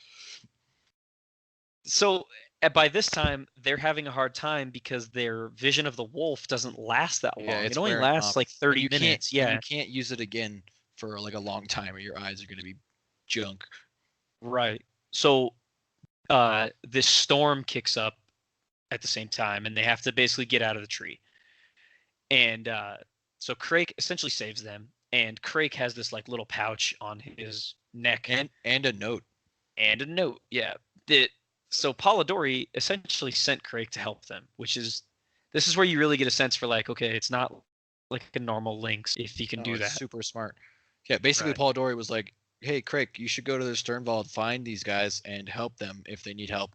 Speaker 3: So by this time, they're having a hard time because their vision of the wolf doesn't last that long.
Speaker 2: Yeah, it's
Speaker 3: It only
Speaker 2: wearing
Speaker 3: lasts
Speaker 2: off.
Speaker 3: like
Speaker 2: And
Speaker 3: 30
Speaker 2: you can't-
Speaker 3: minutes.
Speaker 2: and
Speaker 3: Yeah,
Speaker 2: you can't use it again for like a long time, or your eyes are gonna be junk.
Speaker 3: right. So this storm kicks up at the same time, and they have to basically get out of the tree. And so Craig essentially saves them, and Craig has this like little pouch on his neck
Speaker 2: And a note.
Speaker 3: and a note. Yeah. So Polidori essentially sent Craig to help them, this is where you really get a sense for like, okay, it's not like a normal Lynx if you can
Speaker 2: No,
Speaker 3: do
Speaker 2: it's
Speaker 3: that.
Speaker 2: super smart. Yeah, basically
Speaker 3: Right.
Speaker 2: Polidori was like, hey, Craig, you should go to the stern vault, find these guys, and help them if they need help.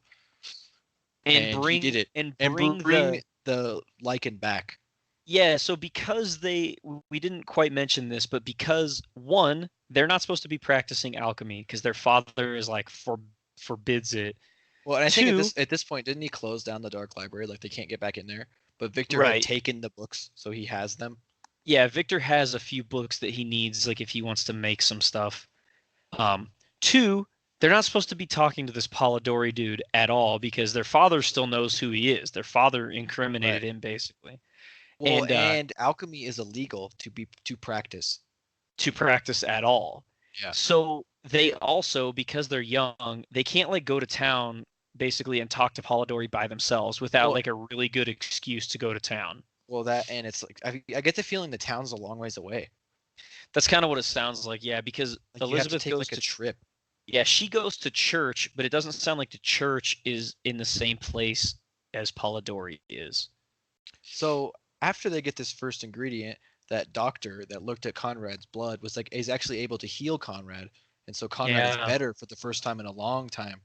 Speaker 3: And
Speaker 2: he
Speaker 3: bring
Speaker 2: did it.
Speaker 3: and
Speaker 2: And
Speaker 3: bring
Speaker 2: bring the lichen back.
Speaker 3: Yeah, so because we didn't quite mention this, but because one, they're not supposed to be practicing alchemy because their father is like forbids it.
Speaker 2: Well, and I think
Speaker 3: Two-
Speaker 2: at this point, didn't he close down the dark library? Like they can't get back in there. But Victor
Speaker 3: Right.
Speaker 2: had taken the books, so he has them.
Speaker 3: Yeah, Victor has a few books that he needs, like if he wants to make some stuff. Two, they're not supposed to be talking to this Polidori dude at all because their father still knows who he is. Their father incriminated
Speaker 2: Right.
Speaker 3: him basically
Speaker 2: Well,
Speaker 3: And,
Speaker 2: and alchemy is illegal to practice.
Speaker 3: to practice at all.
Speaker 2: Yeah.
Speaker 3: So they also, because they're young, they can't like go to town basically and talk to Polidori by themselves without
Speaker 2: Well-
Speaker 3: like a really good excuse to go to town.
Speaker 2: Well, that and it's like I get the feeling the town's a long ways away.
Speaker 3: That's kind of what it sounds like, yeah, because
Speaker 2: Like you have to
Speaker 3: Elizabeth
Speaker 2: take
Speaker 3: goes
Speaker 2: like a
Speaker 3: to
Speaker 2: trip.
Speaker 3: yeah, she goes to church, but it doesn't sound like the church is in the same place as Polidori is.
Speaker 2: So after they get this first ingredient, that doctor that looked at Conrad's blood was like is actually able to heal Conrad, and so Conrad is
Speaker 3: Yeah.
Speaker 2: better for the first time in a long time.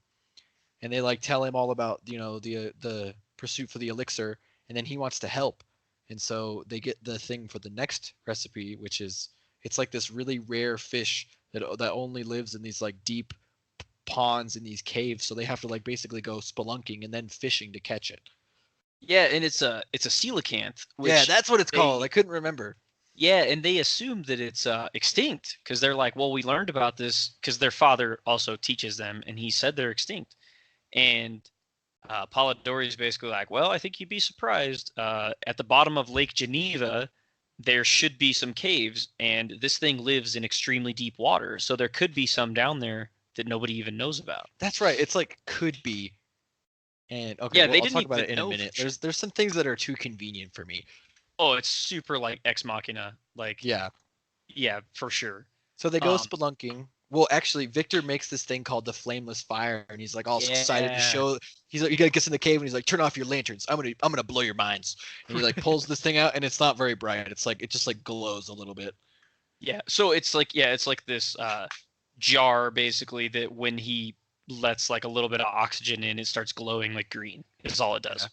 Speaker 2: And they like tell him all about the pursuit for the elixir, and then he wants to help, and so they get the thing for the next recipe, which is it's like this really rare fish that only lives in these like deep ponds in these caves, so they have to like basically go spelunking and then fishing to catch it.
Speaker 3: Yeah, and it's a coelacanth. Which
Speaker 2: Yeah, that's what it's
Speaker 3: they-
Speaker 2: called. I couldn't remember.
Speaker 3: Yeah, and they assume that it's extinct because they're like, well, we learned about this because their father also teaches them, and he said they're extinct. And Polidori is basically like, well, I think you'd be surprised. At the bottom of Lake Geneva, there should be some caves, and this thing lives in extremely deep water, so there could be some down there that nobody even knows about.
Speaker 2: That's right. It's like could be. And okay,
Speaker 3: Yeah,
Speaker 2: well,
Speaker 3: they
Speaker 2: I'll
Speaker 3: didn't
Speaker 2: talk about
Speaker 3: even
Speaker 2: it in a
Speaker 3: know
Speaker 2: minute.
Speaker 3: for sure.
Speaker 2: There's some things that are too convenient for me.
Speaker 3: Oh, it's super like Ex Machina. Like,
Speaker 2: Yeah.
Speaker 3: yeah, for sure.
Speaker 2: So they go
Speaker 3: Um,
Speaker 2: spelunking. Well, actually, Victor makes this thing called the flameless fire, and he's like all excited to
Speaker 3: yeah.
Speaker 2: show. He's like, he gets in the cave, and he's like, "Turn off your lanterns. I'm gonna blow your minds." And he like pulls this thing out, and it's not very bright. It's like it just like glows a little bit.
Speaker 3: Yeah. So it's like, yeah, it's like this jar basically that when he lets like a little bit of oxygen in, it starts glowing like green. Is all it does.
Speaker 2: Yeah.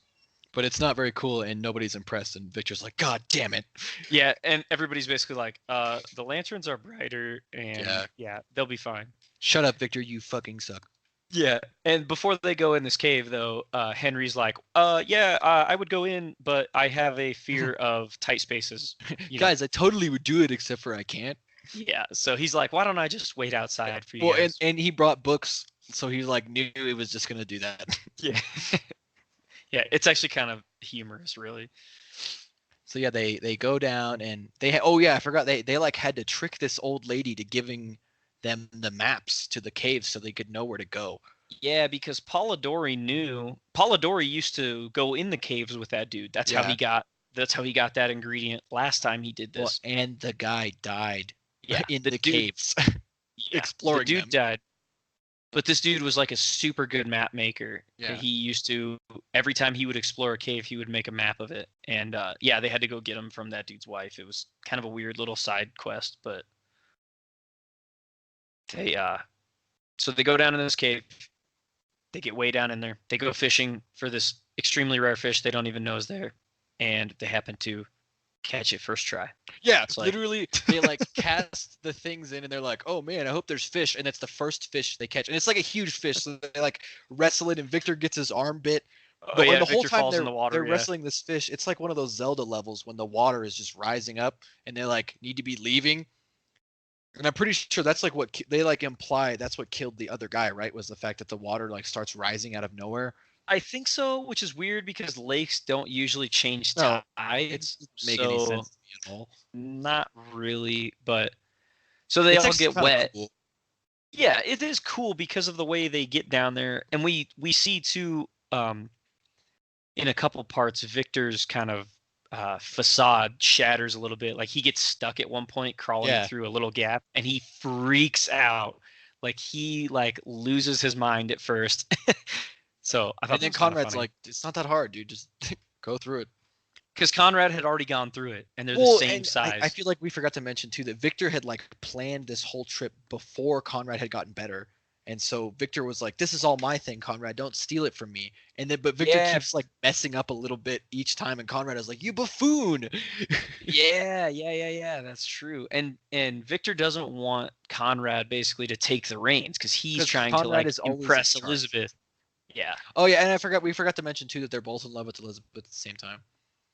Speaker 2: But it's not very cool, and nobody's impressed. And Victor's like, "God damn it!"
Speaker 3: Yeah, and everybody's basically like, the lanterns are brighter, and yeah, they'll be fine.
Speaker 2: Shut up, Victor. You fucking suck.
Speaker 3: Yeah, and before they go in this cave, though, Henry's like, yeah, I would go in, but I have a fear of tight spaces. You know?
Speaker 2: Guys, I totally would do it, except for I can't.
Speaker 3: Yeah, so he's like, why don't I just wait outside for you
Speaker 2: Well,
Speaker 3: guys?
Speaker 2: and he brought books, so he like knew it was just gonna do that.
Speaker 3: Yeah. Yeah, it's actually kind of humorous, really.
Speaker 2: So yeah, they go down and oh yeah, I forgot they like had to trick this old lady to giving them the maps to the caves so they could know where to go.
Speaker 3: Yeah, because Polidori used to go in the caves with that dude. That's how
Speaker 2: Yeah.
Speaker 3: he got that ingredient last time he did
Speaker 2: Well,
Speaker 3: this.
Speaker 2: and the guy died
Speaker 3: Yeah,
Speaker 2: in
Speaker 3: the
Speaker 2: the
Speaker 3: dude-
Speaker 2: caves.
Speaker 3: Yeah,
Speaker 2: exploring
Speaker 3: the dude
Speaker 2: them.
Speaker 3: died. But this dude was like a super good map maker.
Speaker 2: Yeah.
Speaker 3: He used to, every time he would explore a cave, he would make a map of it. And yeah, they had to go get him from that dude's wife. It was kind of a weird little side quest, but they so they go down in this cave. They get way down in there. They go fishing for this extremely rare fish they don't even know is there, and they happen to catch it first try.
Speaker 2: Yeah,
Speaker 3: It's like-
Speaker 2: literally they like cast the things in and they're like, "Oh man, I hope there's fish." And it's the first fish they catch. And it's like a huge fish. So they like wrestle it and Victor gets his arm bit.
Speaker 3: Oh
Speaker 2: But
Speaker 3: yeah,
Speaker 2: the whole
Speaker 3: Victor
Speaker 2: time
Speaker 3: falls in the water.
Speaker 2: they're
Speaker 3: Yeah.
Speaker 2: wrestling this fish, it's like one of those Zelda levels when the water is just rising up and they like need to be leaving. And I'm pretty sure that's like what they like imply that's what killed the other guy, right? Was the fact that the water like starts rising out of nowhere.
Speaker 3: I think so, which is weird because lakes don't usually change
Speaker 2: No,
Speaker 3: tides.
Speaker 2: It doesn't make any
Speaker 3: so
Speaker 2: sense to me at all.
Speaker 3: Not really, but so they
Speaker 2: It's
Speaker 3: all
Speaker 2: actually
Speaker 3: get
Speaker 2: kinda
Speaker 3: wet.
Speaker 2: cool.
Speaker 3: Yeah, it is cool because of the way they get down there, and we see too in a couple parts Victor's kind of facade shatters a little bit. Like he gets stuck at one point crawling
Speaker 2: Yeah.
Speaker 3: through a little gap, and he freaks out. Like he like loses his mind at first. So I thought
Speaker 2: And then
Speaker 3: that was kinda
Speaker 2: Conrad's
Speaker 3: funny.
Speaker 2: like, "It's not that hard, dude. Just go through it."
Speaker 3: Because Conrad had already gone through it, and they're the
Speaker 2: Well,
Speaker 3: same
Speaker 2: and
Speaker 3: size.
Speaker 2: I feel like we forgot to mention too that Victor had like planned this whole trip before Conrad had gotten better. And so Victor was like, "This is all my thing, Conrad. Don't steal it from me." And then, but Victor
Speaker 3: Yeah.
Speaker 2: keeps like messing up a little bit each time, and Conrad is like, "You buffoon!"
Speaker 3: Yeah. That's true. And Victor doesn't want Conrad basically to take the reins because he's
Speaker 2: 'Cause
Speaker 3: trying to
Speaker 2: Conrad
Speaker 3: like
Speaker 2: is always in
Speaker 3: impress
Speaker 2: charge.
Speaker 3: Elizabeth. Yeah.
Speaker 2: Oh yeah, and we forgot to mention too that they're both in love with Elizabeth at the same time.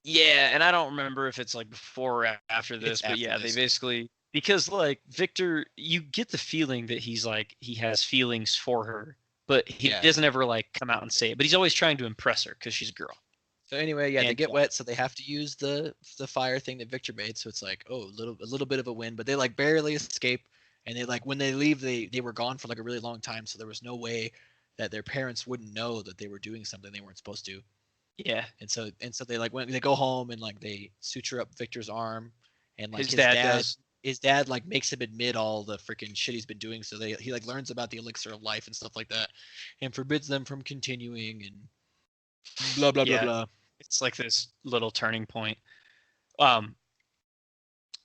Speaker 3: Yeah, and I don't remember if it's like before or after this,
Speaker 2: It's
Speaker 3: but
Speaker 2: after
Speaker 3: yeah,
Speaker 2: this.
Speaker 3: they basically because like Victor, you get the feeling that he's like he has feelings for her, but he
Speaker 2: Yeah.
Speaker 3: doesn't ever like come out and say it. But he's always trying to impress her because she's a girl.
Speaker 2: So anyway, yeah, they
Speaker 3: And-
Speaker 2: get wet, so they have to use the fire thing that Victor made. So it's like, oh, a little bit of a win, but they like barely escape. And they like when they leave, they were gone for like a really long time, so there was no way that their parents wouldn't know that they were doing something they weren't supposed to.
Speaker 3: Yeah.
Speaker 2: And so they like they go home and like they suture up Victor's arm, and like
Speaker 3: His dad does.
Speaker 2: His dad like makes him admit all the freaking shit he's been doing. So he like learns about the elixir of life and stuff like that, and forbids them from continuing and blah blah
Speaker 3: Yeah.
Speaker 2: blah blah.
Speaker 3: It's like this little turning point.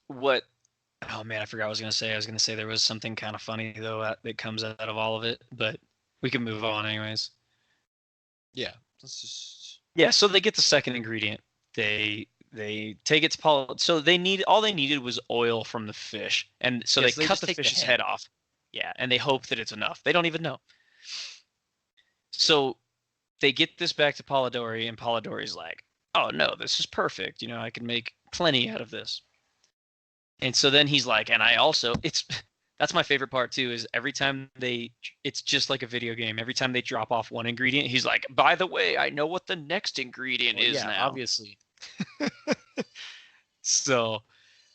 Speaker 3: What? Oh man, I forgot what I was gonna say. I was gonna say there was something kind of funny though that comes out of all of it, but we can move on anyways.
Speaker 2: Yeah, let's just.
Speaker 3: Yeah, so they get the second ingredient. They take it to Paul. So they needed was oil from the fish, and so
Speaker 2: Yeah,
Speaker 3: they
Speaker 2: so they
Speaker 3: cut
Speaker 2: just
Speaker 3: the
Speaker 2: take the
Speaker 3: fish's
Speaker 2: head.
Speaker 3: head off. Yeah, and they hope that it's enough. They don't even know. So they get this back to Polidori, and Polidori's like, "Oh no, this is perfect. You know, I can make plenty out of this." And so then he's like, "And I also that's my favorite part too, is every time it's just like a video game. Every time they drop off one ingredient, he's like, by the way, I know what the next ingredient
Speaker 2: Well,
Speaker 3: is
Speaker 2: yeah,
Speaker 3: now.
Speaker 2: obviously.
Speaker 3: So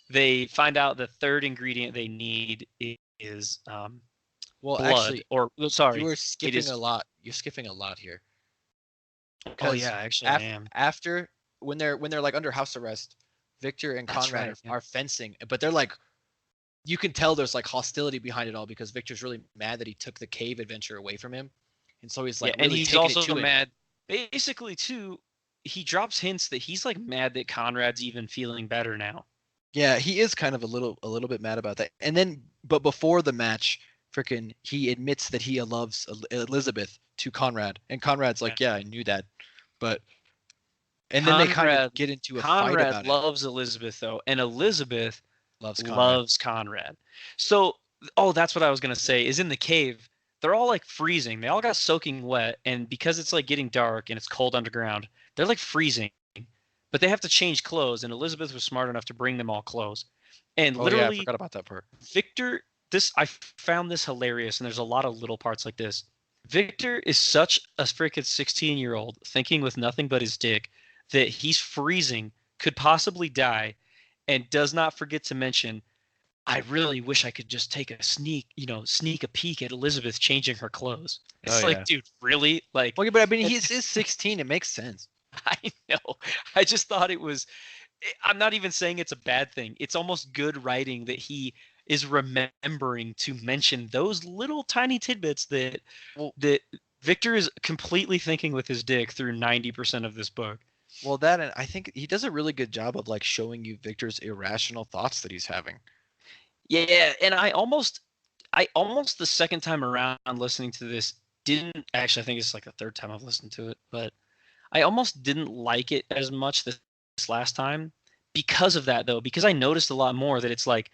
Speaker 3: they find out the third ingredient they need is
Speaker 2: Well,
Speaker 3: blood,
Speaker 2: actually,
Speaker 3: or sorry,
Speaker 2: you were skipping
Speaker 3: is-
Speaker 2: a lot. You're skipping a lot here.
Speaker 3: Oh
Speaker 2: Because
Speaker 3: yeah, actually I am.
Speaker 2: after when they're like under house arrest, Victor and
Speaker 3: That's
Speaker 2: Conrad
Speaker 3: right. Yeah.
Speaker 2: are fencing, but they're like, you can tell there's like hostility behind it all because Victor's really mad that he took the cave adventure away from him, and so he's
Speaker 3: Yeah,
Speaker 2: like
Speaker 3: and
Speaker 2: really
Speaker 3: he's
Speaker 2: taking it
Speaker 3: also
Speaker 2: to him.
Speaker 3: mad. Basically, too, he drops hints that he's like mad that Conrad's even feeling better now.
Speaker 2: Yeah, he is kind of a little bit mad about that. And then, but before the match, frickin' he admits that he loves Elizabeth to Conrad, and Conrad's like, yeah, I knew that, but and then they kind of
Speaker 3: Conrad
Speaker 2: get into a fight
Speaker 3: Conrad
Speaker 2: about it.
Speaker 3: loves Elizabeth though, and Elizabeth
Speaker 2: Loves Conrad.
Speaker 3: loves Conrad. So, oh, that's what I was gonna say. Is in the cave, they're all like freezing. They all got soaking wet, and because it's like getting dark and it's cold underground, they're like freezing. But they have to change clothes, and Elizabeth was smart enough to bring them all clothes. And
Speaker 2: Oh yeah, I
Speaker 3: literally,
Speaker 2: forgot about that part.
Speaker 3: Victor, this I found this hilarious, and there's a lot of little parts like this. Victor is such a freaking 16-year-old thinking with nothing but his dick that he's freezing, could possibly die, and does not forget to mention, I really wish I could just take a sneak a peek at Elizabeth changing her clothes. It's
Speaker 2: Oh
Speaker 3: like,
Speaker 2: yeah.
Speaker 3: dude, really? Like,
Speaker 2: Well, yeah, but I mean, he's 16. It makes sense.
Speaker 3: I know. I just thought it was. I'm not even saying it's a bad thing. It's almost good writing that he is remembering to mention those little tiny tidbits that
Speaker 2: Well,
Speaker 3: that Victor is completely thinking with his dick through 90% of this book.
Speaker 2: well, that and I think he does a really good job of like showing you Victor's irrational thoughts that he's having.
Speaker 3: Yeah, and I almost the second time around listening to this didn't actually. I think it's like the third time I've listened to it, but I almost didn't like it as much this last time because of that though, because I noticed a lot more that it's like,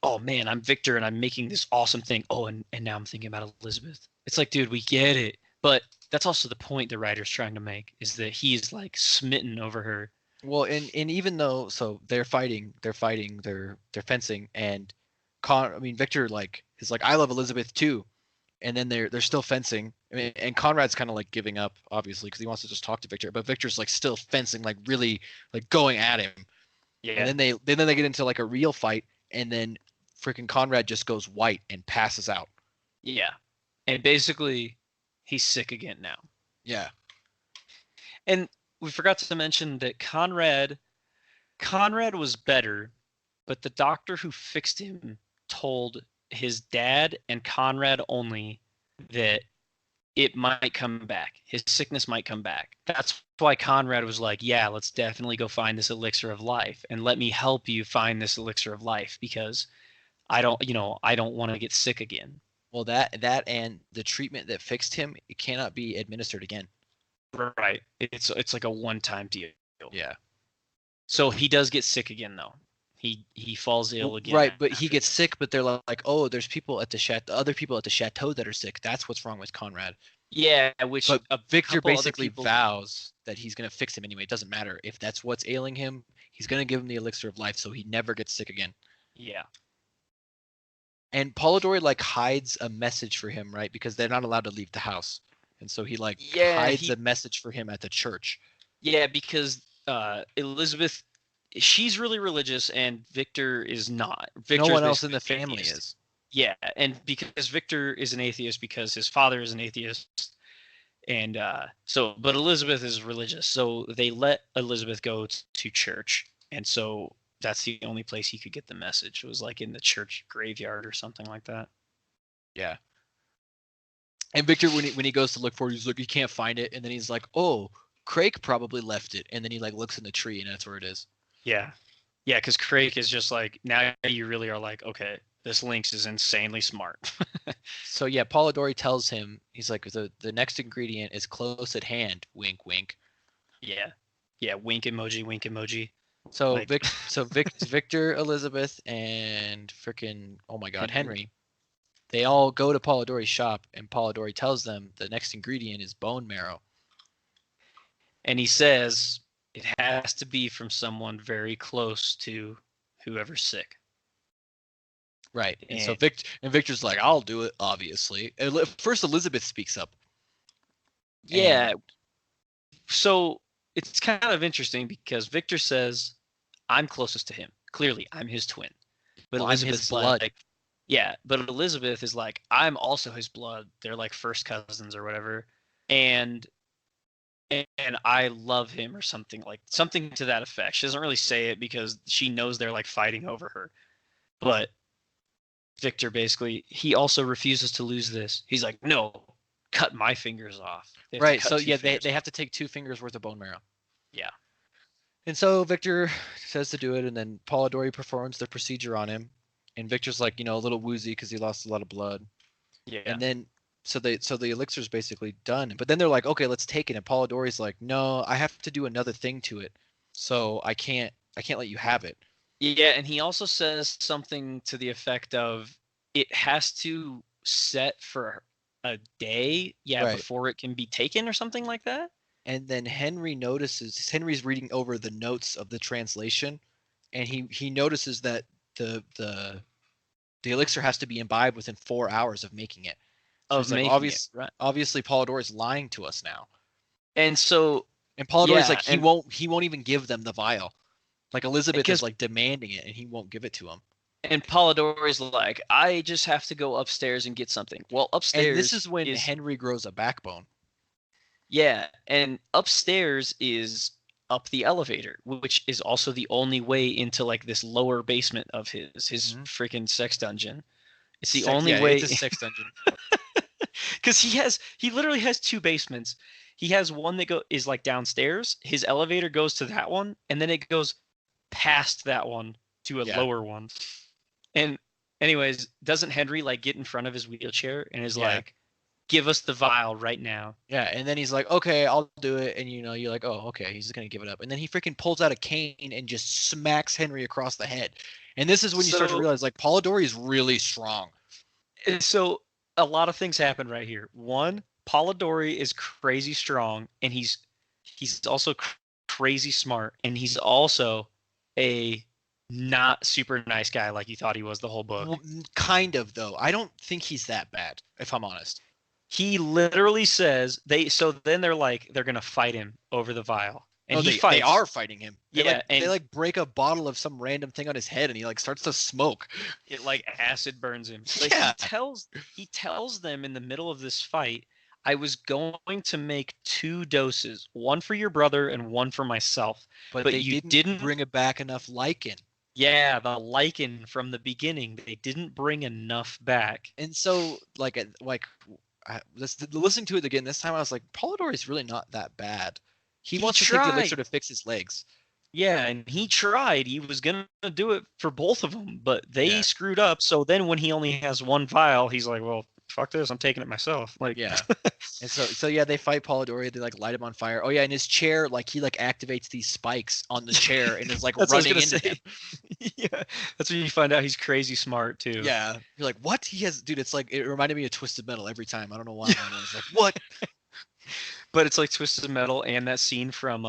Speaker 3: oh man, I'm Victor and I'm making this awesome thing. Oh, and now I'm thinking about Elizabeth. It's like, dude, we get it. But that's also the point the writer's trying to make is that he's like smitten over her.
Speaker 2: Well, and even though so they're fencing, and I mean Victor like is like I love Elizabeth too, and then they're still fencing. I mean, and Conrad's kind of like giving up obviously because he wants to just talk to Victor, but Victor's like still fencing, like really like going at him.
Speaker 3: Yeah.
Speaker 2: And then they get into like a real fight, and then freaking Conrad just goes white and passes out.
Speaker 3: Yeah. And basically he's sick again now.
Speaker 2: Yeah.
Speaker 3: And we forgot to mention that Conrad was better, but the doctor who fixed him told his dad and Conrad only that it might come back. His sickness might come back. That's why Conrad was like, yeah, let's definitely go find this elixir of life and let me help you find this elixir of life because I don't want to get sick again.
Speaker 2: Well, that and the treatment that fixed him, it cannot be administered again.
Speaker 3: Right. It's like a one-time deal.
Speaker 2: Yeah.
Speaker 3: So he does get sick again though. He falls ill again.
Speaker 2: Right, but he gets sick, but they're like, oh, there's people at the other people at the chateau that are sick. That's what's wrong with Conrad.
Speaker 3: Yeah, which
Speaker 2: But Victor
Speaker 3: couple other
Speaker 2: basically
Speaker 3: people-
Speaker 2: vows that he's gonna fix him anyway. It doesn't matter if that's what's ailing him. He's gonna give him the elixir of life, so he never gets sick again.
Speaker 3: Yeah.
Speaker 2: And Polidori like hides a message for him, right? Because they're not allowed to leave the house, and so he like hides a message for him at the church.
Speaker 3: Yeah, because Elizabeth, she's really religious, and Victor is not. Victor's
Speaker 2: No one else in the
Speaker 3: basically an
Speaker 2: family
Speaker 3: atheist.
Speaker 2: is.
Speaker 3: Yeah, and because Victor is an atheist because his father is an atheist, and but Elizabeth is religious, so they let Elizabeth go to church, and so that's the only place he could get the message. It was like in the church graveyard or something like that.
Speaker 2: Yeah. And Victor, when he goes to look for it, he's like, he can't find it, and then he's like, oh, Craig probably left it, and then he like looks in the tree, and that's where it is.
Speaker 3: Yeah, yeah, because Craig is just like, now you really are like, okay, this Lynx is insanely smart.
Speaker 2: So yeah, Polidori tells him, he's like, the next ingredient is close at hand. Wink, wink.
Speaker 3: Yeah, wink emoji, wink emoji.
Speaker 2: So
Speaker 3: Like-
Speaker 2: Victor, Elizabeth, and freaking oh my God, Henry, they all go to Polidori's shop, and Polidori tells them the next ingredient is bone marrow.
Speaker 3: And he says it has to be from someone very close to whoever's sick.
Speaker 2: Right. And so
Speaker 3: And-
Speaker 2: Victor's like, I'll do it, obviously. And first, Elizabeth speaks up.
Speaker 3: Yeah. So it's kind of interesting because Victor says, I'm closest to him. Clearly, I'm his twin. But
Speaker 2: Well, I'm his
Speaker 3: Elizabeth's
Speaker 2: blood.
Speaker 3: like, yeah, but Elizabeth is like, I'm also his blood. They're like first cousins or whatever. And and I love him, or something to that effect. She doesn't really say it because she knows they're like fighting over her. But Victor basically, he also refuses to lose this. He's like, no, cut my fingers off. They have to
Speaker 2: Right.
Speaker 3: cut
Speaker 2: So
Speaker 3: two
Speaker 2: yeah,
Speaker 3: fingers
Speaker 2: they
Speaker 3: off.
Speaker 2: have to take 2 fingers worth of bone marrow.
Speaker 3: Yeah.
Speaker 2: And so Victor says to do it, and then Polidori performs the procedure on him, and Victor's like, a little woozy because he lost a lot of blood.
Speaker 3: Yeah.
Speaker 2: And then so the elixir's basically done. But then they're like, okay, let's take it. And Polidori's like, no, I have to do another thing to it, so I can't let you have it.
Speaker 3: Yeah, and he also says something to the effect of it has to set for a day,
Speaker 2: Right.
Speaker 3: before it can be taken or something like that.
Speaker 2: And then Henry's reading over the notes of the translation, and he notices that the elixir has to be imbibed within 4 hours of making it. So
Speaker 3: Of
Speaker 2: he's like,
Speaker 3: making it, right.
Speaker 2: obviously Polidori's lying to us now.
Speaker 3: And so
Speaker 2: And Polidori's
Speaker 3: Yeah,
Speaker 2: like, he
Speaker 3: and-
Speaker 2: won't even give them the vial. Like Elizabeth
Speaker 3: Because-
Speaker 2: is like demanding it, and he won't give it to him.
Speaker 3: and Polidori's like, I just have to go upstairs and get something. Well, upstairs
Speaker 2: And this is when Henry grows a backbone.
Speaker 3: Yeah, and upstairs is up the elevator, which is also the only way into like this lower basement of his
Speaker 2: Mhm.
Speaker 3: freaking sex dungeon. It's the
Speaker 2: Sex-
Speaker 3: only
Speaker 2: yeah,
Speaker 3: way
Speaker 2: It's a sex dungeon.
Speaker 3: because he literally has 2 basements. He has one that is like downstairs. His elevator goes to that one, and then it goes past that one to a
Speaker 2: Yeah.
Speaker 3: lower one. And anyways, doesn't Henry like get in front of his wheelchair and is
Speaker 2: Yeah.
Speaker 3: like, give us the vial right now?
Speaker 2: Yeah, and then he's like, okay, I'll do it. And you're like, oh, okay, he's just gonna give it up. And then he freaking pulls out a cane and just smacks Henry across the head. And this is when you start to
Speaker 3: So-
Speaker 2: realize, like, Polidori is really strong.
Speaker 3: And so a lot of things happen right here. One, Polidori is crazy strong, and he's also crazy smart, and he's also a not super nice guy like you thought he was the whole book.
Speaker 2: Well, kind of, though. I don't think he's that bad, if I'm honest.
Speaker 3: He literally says then they're like they're gonna fight him over the vial, and he
Speaker 2: they
Speaker 3: fights.
Speaker 2: are fighting him. They,
Speaker 3: Yeah,
Speaker 2: they
Speaker 3: and-
Speaker 2: like break a bottle of some random thing on his head, and he like starts to smoke.
Speaker 3: It like acid burns him. But
Speaker 2: Yeah.
Speaker 3: he tells them in the middle of this fight, I was going to make 2 doses, one for your brother and one for myself.
Speaker 2: But
Speaker 3: But
Speaker 2: they
Speaker 3: you
Speaker 2: didn't
Speaker 3: didn't-
Speaker 2: bring it back enough lichen.
Speaker 3: Yeah, the lichen from the beginning. They didn't bring enough back.
Speaker 2: And so, listening to it again this time, I was like, Polidori's really not that bad. He wants to take the
Speaker 3: tried.
Speaker 2: elixir to fix his legs.
Speaker 3: Yeah, and he tried. He was gonna do it for both of them, but they
Speaker 2: Yeah.
Speaker 3: screwed up. So then when he only has 1 vial, he's like, well, fuck this. I'm taking it myself. Like,
Speaker 2: Yeah. And so yeah, they fight Polidori. They like light him on fire. Oh yeah, in his chair, like he like activates these spikes on the chair and is like
Speaker 3: That's what I was
Speaker 2: running
Speaker 3: gonna
Speaker 2: into them.
Speaker 3: yeah, that's when you find out he's crazy smart too.
Speaker 2: Yeah, you're like, what? He has, dude. It's like it reminded me of Twisted Metal every time. I don't know why. I was like, what?
Speaker 3: But it's like Twisted Metal and that scene from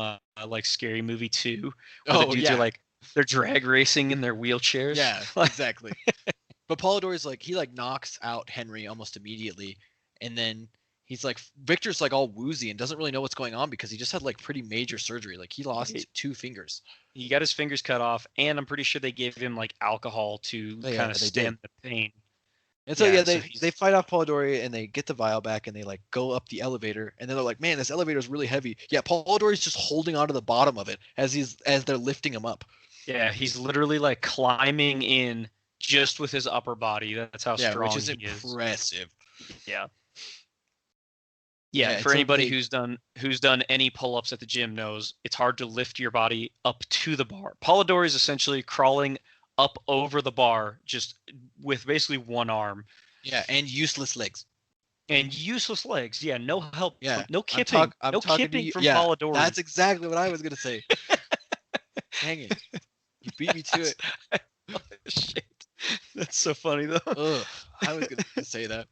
Speaker 3: like Scary Movie 2, where
Speaker 2: Oh
Speaker 3: the dudes
Speaker 2: yeah,
Speaker 3: are like they're drag racing in their wheelchairs.
Speaker 2: yeah,
Speaker 3: Like,
Speaker 2: exactly. But Polidori's like he like knocks out Henry almost immediately, and then he's like Victor's like all woozy and doesn't really know what's going on because he just had like pretty major surgery. Like he lost
Speaker 3: He-
Speaker 2: 2 fingers.
Speaker 3: he got his fingers cut off, and I'm pretty sure they gave him like alcohol to
Speaker 2: Oh, yeah,
Speaker 3: kind of
Speaker 2: they
Speaker 3: stem the pain.
Speaker 2: And so
Speaker 3: Yeah,
Speaker 2: yeah,
Speaker 3: so
Speaker 2: they
Speaker 3: he's-
Speaker 2: they fight off Polidori and they get the vial back and they like go up the elevator and then they're like, man, this elevator is really heavy. Yeah, Polidori's just holding onto the bottom of it as they're lifting him up.
Speaker 3: Yeah, he's literally like climbing in just with his upper body. That's how
Speaker 2: Yeah,
Speaker 3: strong
Speaker 2: which is
Speaker 3: he is.
Speaker 2: impressive.
Speaker 3: Yeah.
Speaker 2: Yeah,
Speaker 3: Yeah,
Speaker 2: and
Speaker 3: for
Speaker 2: so
Speaker 3: anybody
Speaker 2: they-
Speaker 3: who's done any pull-ups at the gym knows it's hard to lift your body up to the bar. Polidori is essentially crawling up over the bar just with basically 1 arm
Speaker 2: Yeah, and useless legs.
Speaker 3: and useless legs. Yeah, no help.
Speaker 2: Yeah,
Speaker 3: No
Speaker 2: I'm
Speaker 3: kipping.
Speaker 2: I'm
Speaker 3: No
Speaker 2: talking to
Speaker 3: kipping
Speaker 2: you-
Speaker 3: from
Speaker 2: yeah,
Speaker 3: Polidori.
Speaker 2: That's exactly what I was gonna say. Dang it, you beat me to it.
Speaker 3: Shit. That's so funny though.
Speaker 2: Ugh, I was gonna say that.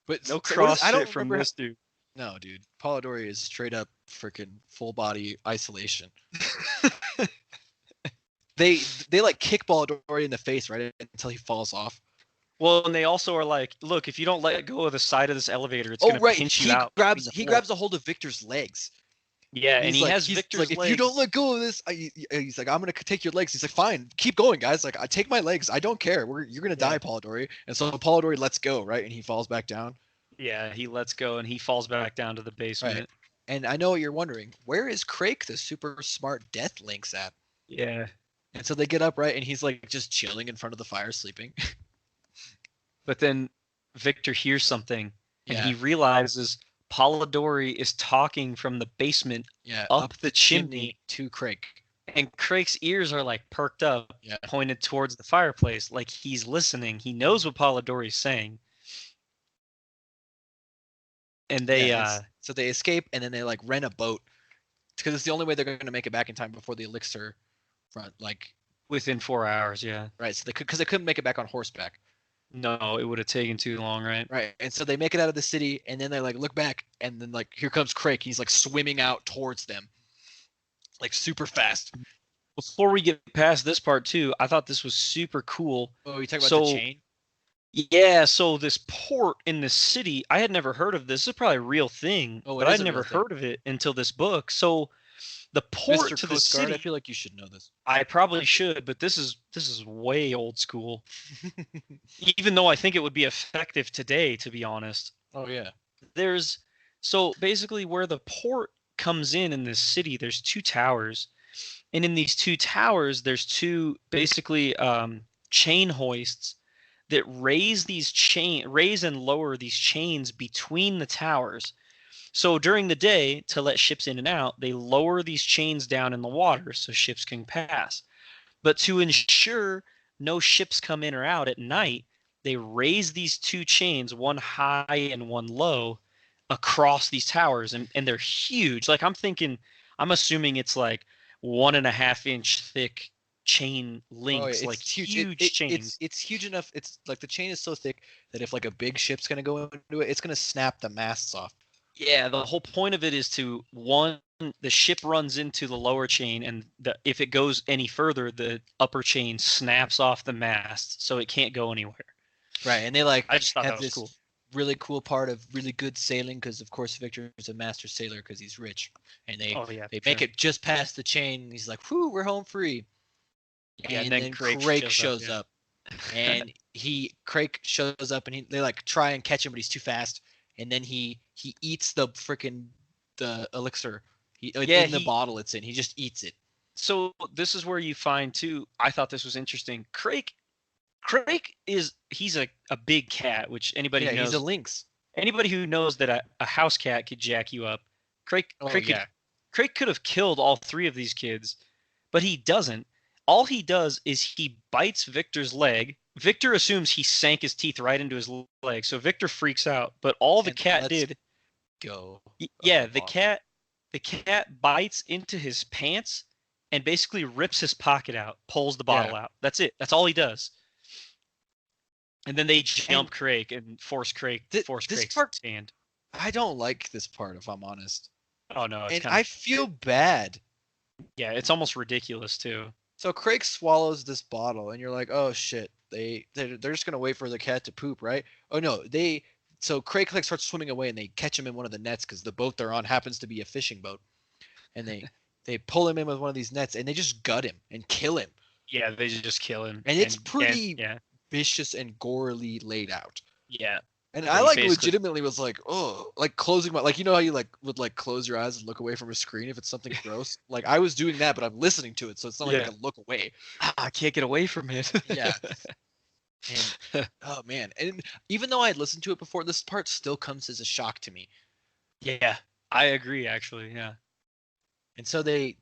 Speaker 2: But
Speaker 3: No
Speaker 2: so what
Speaker 3: cross
Speaker 2: is- I don't
Speaker 3: fit from
Speaker 2: remember
Speaker 3: this dude.
Speaker 2: No, dude. Polidori is straight up freaking full body isolation. They like kick Polidori in the face right until he falls off.
Speaker 3: Well, and they also are like, look, if you don't let go of the side of this elevator, it's
Speaker 2: Oh
Speaker 3: gonna
Speaker 2: right,
Speaker 3: pinch
Speaker 2: he
Speaker 3: you out.
Speaker 2: grabs
Speaker 3: between the
Speaker 2: grabs a hold of Victor's legs.
Speaker 3: Yeah, and
Speaker 2: He's
Speaker 3: he
Speaker 2: like,
Speaker 3: has
Speaker 2: he's
Speaker 3: Victor's
Speaker 2: like, if
Speaker 3: legs.
Speaker 2: you don't let go of this, he's like, I'm gonna take your legs. He's like, fine, keep going, guys. Like, I take my legs. I don't care. You're gonna die, Polidori. And so Polidori lets go, right, and he falls back down.
Speaker 3: Yeah, he lets go and he falls back down to the basement.
Speaker 2: Right. And I know what you're wondering. Where is Crake, the super smart death lynx, at?
Speaker 3: Yeah.
Speaker 2: And so they get up, right, and he's like just chilling in front of the fire, sleeping.
Speaker 3: But then Victor hears something, and
Speaker 2: Yeah.
Speaker 3: he realizes Polidori is talking from the basement
Speaker 2: Yeah,
Speaker 3: up the chimney,
Speaker 2: to Crake.
Speaker 3: and Craig's ears are like perked up,
Speaker 2: Yeah.
Speaker 3: pointed towards the fireplace, like he's listening. He knows what Polidori's saying. And they
Speaker 2: So they escape, and then they like rent a boat because it's the only way they're going to make it back in time before the elixir front. Like,
Speaker 3: within 4 hours, yeah.
Speaker 2: right? So because they couldn't make it back on horseback,
Speaker 3: No, it would have taken too long, right?
Speaker 2: right? And so they make it out of the city, and then they like look back, and then like here comes Crake. He's like swimming out towards them, like super fast.
Speaker 3: Before we get past this part too, I thought this was super cool.
Speaker 2: Oh, you talking about the chain?
Speaker 3: Yeah, so this port in the city, I had never heard of this. This is probably a real thing,
Speaker 2: Oh, it
Speaker 3: but
Speaker 2: is
Speaker 3: I'd
Speaker 2: a
Speaker 3: never
Speaker 2: real thing.
Speaker 3: heard of it until this book. So the port
Speaker 2: Mr.
Speaker 3: to the
Speaker 2: Coast Guard,
Speaker 3: city,
Speaker 2: I feel like you should know this.
Speaker 3: I probably should, but this is way old school. Even though I think it would be effective today, to be honest.
Speaker 2: Oh yeah.
Speaker 3: So basically where the port comes in this city, there's 2 towers. And in these 2 towers, there's 2 basically chain hoists that raise and lower these chains between the towers. So during the day, to let ships in and out, they lower these chains down in the water so ships can pass. But to ensure no ships come in or out at night, they raise these 2 chains, one high and one low, across these towers, and they're huge. Like I'm assuming it's like 1.5 inch thick chain links,
Speaker 2: it's
Speaker 3: like
Speaker 2: huge.
Speaker 3: huge chains.
Speaker 2: It's huge enough. It's like the chain is so thick that if like a big ship's gonna go into it, it's gonna snap the masts off.
Speaker 3: Yeah, the whole point of it is to the ship runs into the lower chain, and if it goes any further, the upper chain snaps off the mast, so it can't go anywhere.
Speaker 2: Right, and they like
Speaker 3: I just thought
Speaker 2: have
Speaker 3: that was
Speaker 2: this
Speaker 3: cool.
Speaker 2: really cool part of really good sailing because of course Victor is a master sailor because he's rich, and they make it just past the chain. And he's like, "Whoo, we're home free."
Speaker 3: Yeah,
Speaker 2: and then Crake shows up, and Crake shows up, and they like try and catch him, but he's too fast. And then he eats the elixir. In the bottle it's in. He just eats it.
Speaker 3: So this is where you find too. I thought this was interesting. Crake he's a big cat, which anybody knows.
Speaker 2: He's a lynx.
Speaker 3: Anybody who knows that a house cat could jack you up. Crake could have killed all 3 of these kids, but he doesn't. All he does is he bites Victor's leg. Victor assumes he sank his teeth right into his leg, so Victor freaks out. But all the cat did
Speaker 2: go.
Speaker 3: Yeah, the cat bites into his pants and basically rips his pocket out, pulls the bottle out. That's it. That's all he does. And then they jump Crake and force Crake's hand.
Speaker 2: I don't like this part, if I'm honest.
Speaker 3: Oh no,
Speaker 2: I feel bad.
Speaker 3: Yeah, it's almost ridiculous too.
Speaker 2: So Crake swallows this bottle, and you're like, "Oh shit!" They're just gonna wait for the cat to poop, right? Oh no, So Crake like starts swimming away, and they catch him in one of the nets because the boat they're on happens to be a fishing boat, and they pull him in with one of these nets, and they just gut him and kill him.
Speaker 3: Yeah, they just kill him,
Speaker 2: and it's pretty vicious and gorily laid out.
Speaker 3: Yeah.
Speaker 2: And I like legitimately was like, oh, like closing my, like, you know how you like would like close your eyes and look away from a screen if it's something gross? Like I was doing that, but I'm listening to it, so it's not like I can look away.
Speaker 3: I can't get away from it.
Speaker 2: Yeah. And oh man, and even though I had listened to it before, this part still comes as a shock to me.
Speaker 3: Yeah, I agree actually. Yeah.
Speaker 2: And so they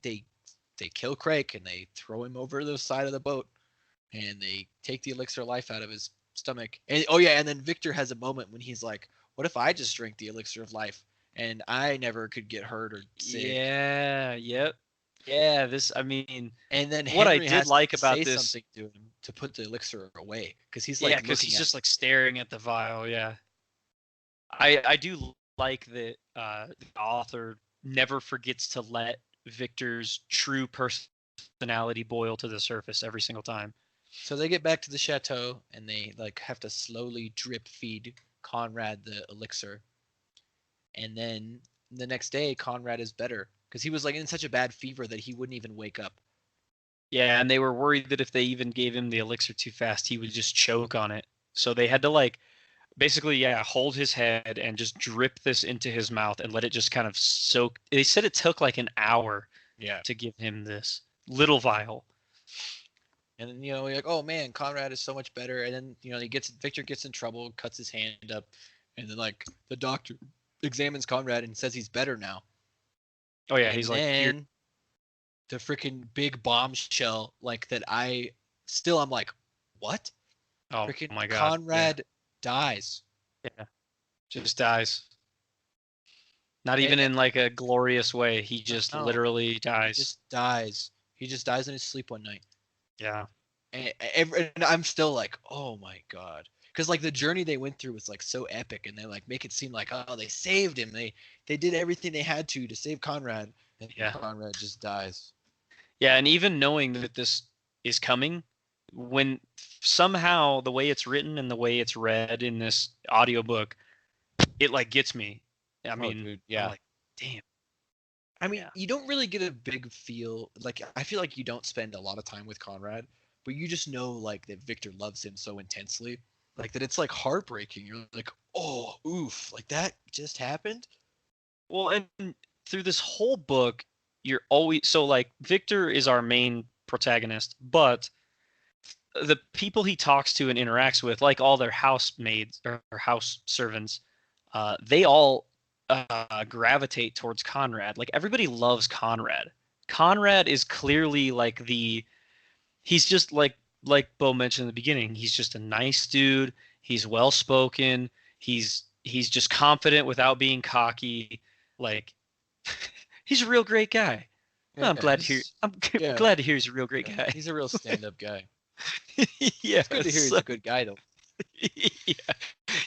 Speaker 2: kill Crake and they throw him over the side of the boat, and they take the elixir of life out of his stomach. And and then Victor has a moment when he's like, what if I just drank the elixir of life and I never could get hurt or sick?
Speaker 3: Yeah, yep. Yeah,
Speaker 2: and then
Speaker 3: what I did like about this,
Speaker 2: something to him to put the elixir away, because he's like,
Speaker 3: because he's just like staring at the vial. Yeah, I do like that the author never forgets to let Victor's true personality boil to the surface every single time.
Speaker 2: So they get back to the chateau, and they like have to slowly drip feed Conrad the elixir. And then the next day, Conrad is better because he was like in such a bad fever that he wouldn't even wake up.
Speaker 3: Yeah, and they were worried that if they even gave him the elixir too fast, he would just choke on it. So they had to like basically, yeah, hold his head and just drip this into his mouth and let it just kind of soak. They said it took like an hour
Speaker 2: Yeah.
Speaker 3: to give him this little vial.
Speaker 2: And then, you're like, oh man, Conrad is so much better. And then, Victor gets in trouble, cuts his hand up, and then like the doctor examines Conrad and says he's better now.
Speaker 3: Oh yeah,
Speaker 2: and
Speaker 3: he's
Speaker 2: then
Speaker 3: like,
Speaker 2: the freaking big bombshell, like that I'm like, what?
Speaker 3: oh
Speaker 2: Freaking
Speaker 3: my God,
Speaker 2: Conrad dies.
Speaker 3: yeah, just dies. Not even in like a glorious way. He just literally dies.
Speaker 2: He just dies. He just dies in his sleep one night.
Speaker 3: Yeah.
Speaker 2: And I'm still like, oh my God. Because like the journey they went through was like so epic, and they like make it seem like, oh, they saved him. They did everything they had to save Conrad, and Conrad just dies.
Speaker 3: Yeah, and even knowing that this is coming, when somehow the way it's written and the way it's read in this audiobook, it like gets me. I mean,
Speaker 2: dude, yeah.
Speaker 3: I'm like, damn.
Speaker 2: I mean, you don't really get a big feel. Like, I feel like you don't spend a lot of time with Conrad, but you just know like that Victor loves him so intensely, like that it's like heartbreaking. You're like, oh, oof, like that just happened.
Speaker 3: Well, and through this whole book, you're always so like Victor is our main protagonist, but the people he talks to and interacts with, like all their housemaids or house servants, they all gravitate towards Conrad. Like everybody loves Conrad. Conrad is clearly like he's just like Bo mentioned in the beginning. He's just a nice dude. He's well spoken. He's just confident without being cocky. Like he's a real great guy.
Speaker 2: Yeah,
Speaker 3: I'm glad to hear. I'm glad to hear he's a real great guy.
Speaker 2: He's a real stand-up guy.
Speaker 3: Yeah,
Speaker 2: it's good to hear he's a good guy though.
Speaker 3: Yeah,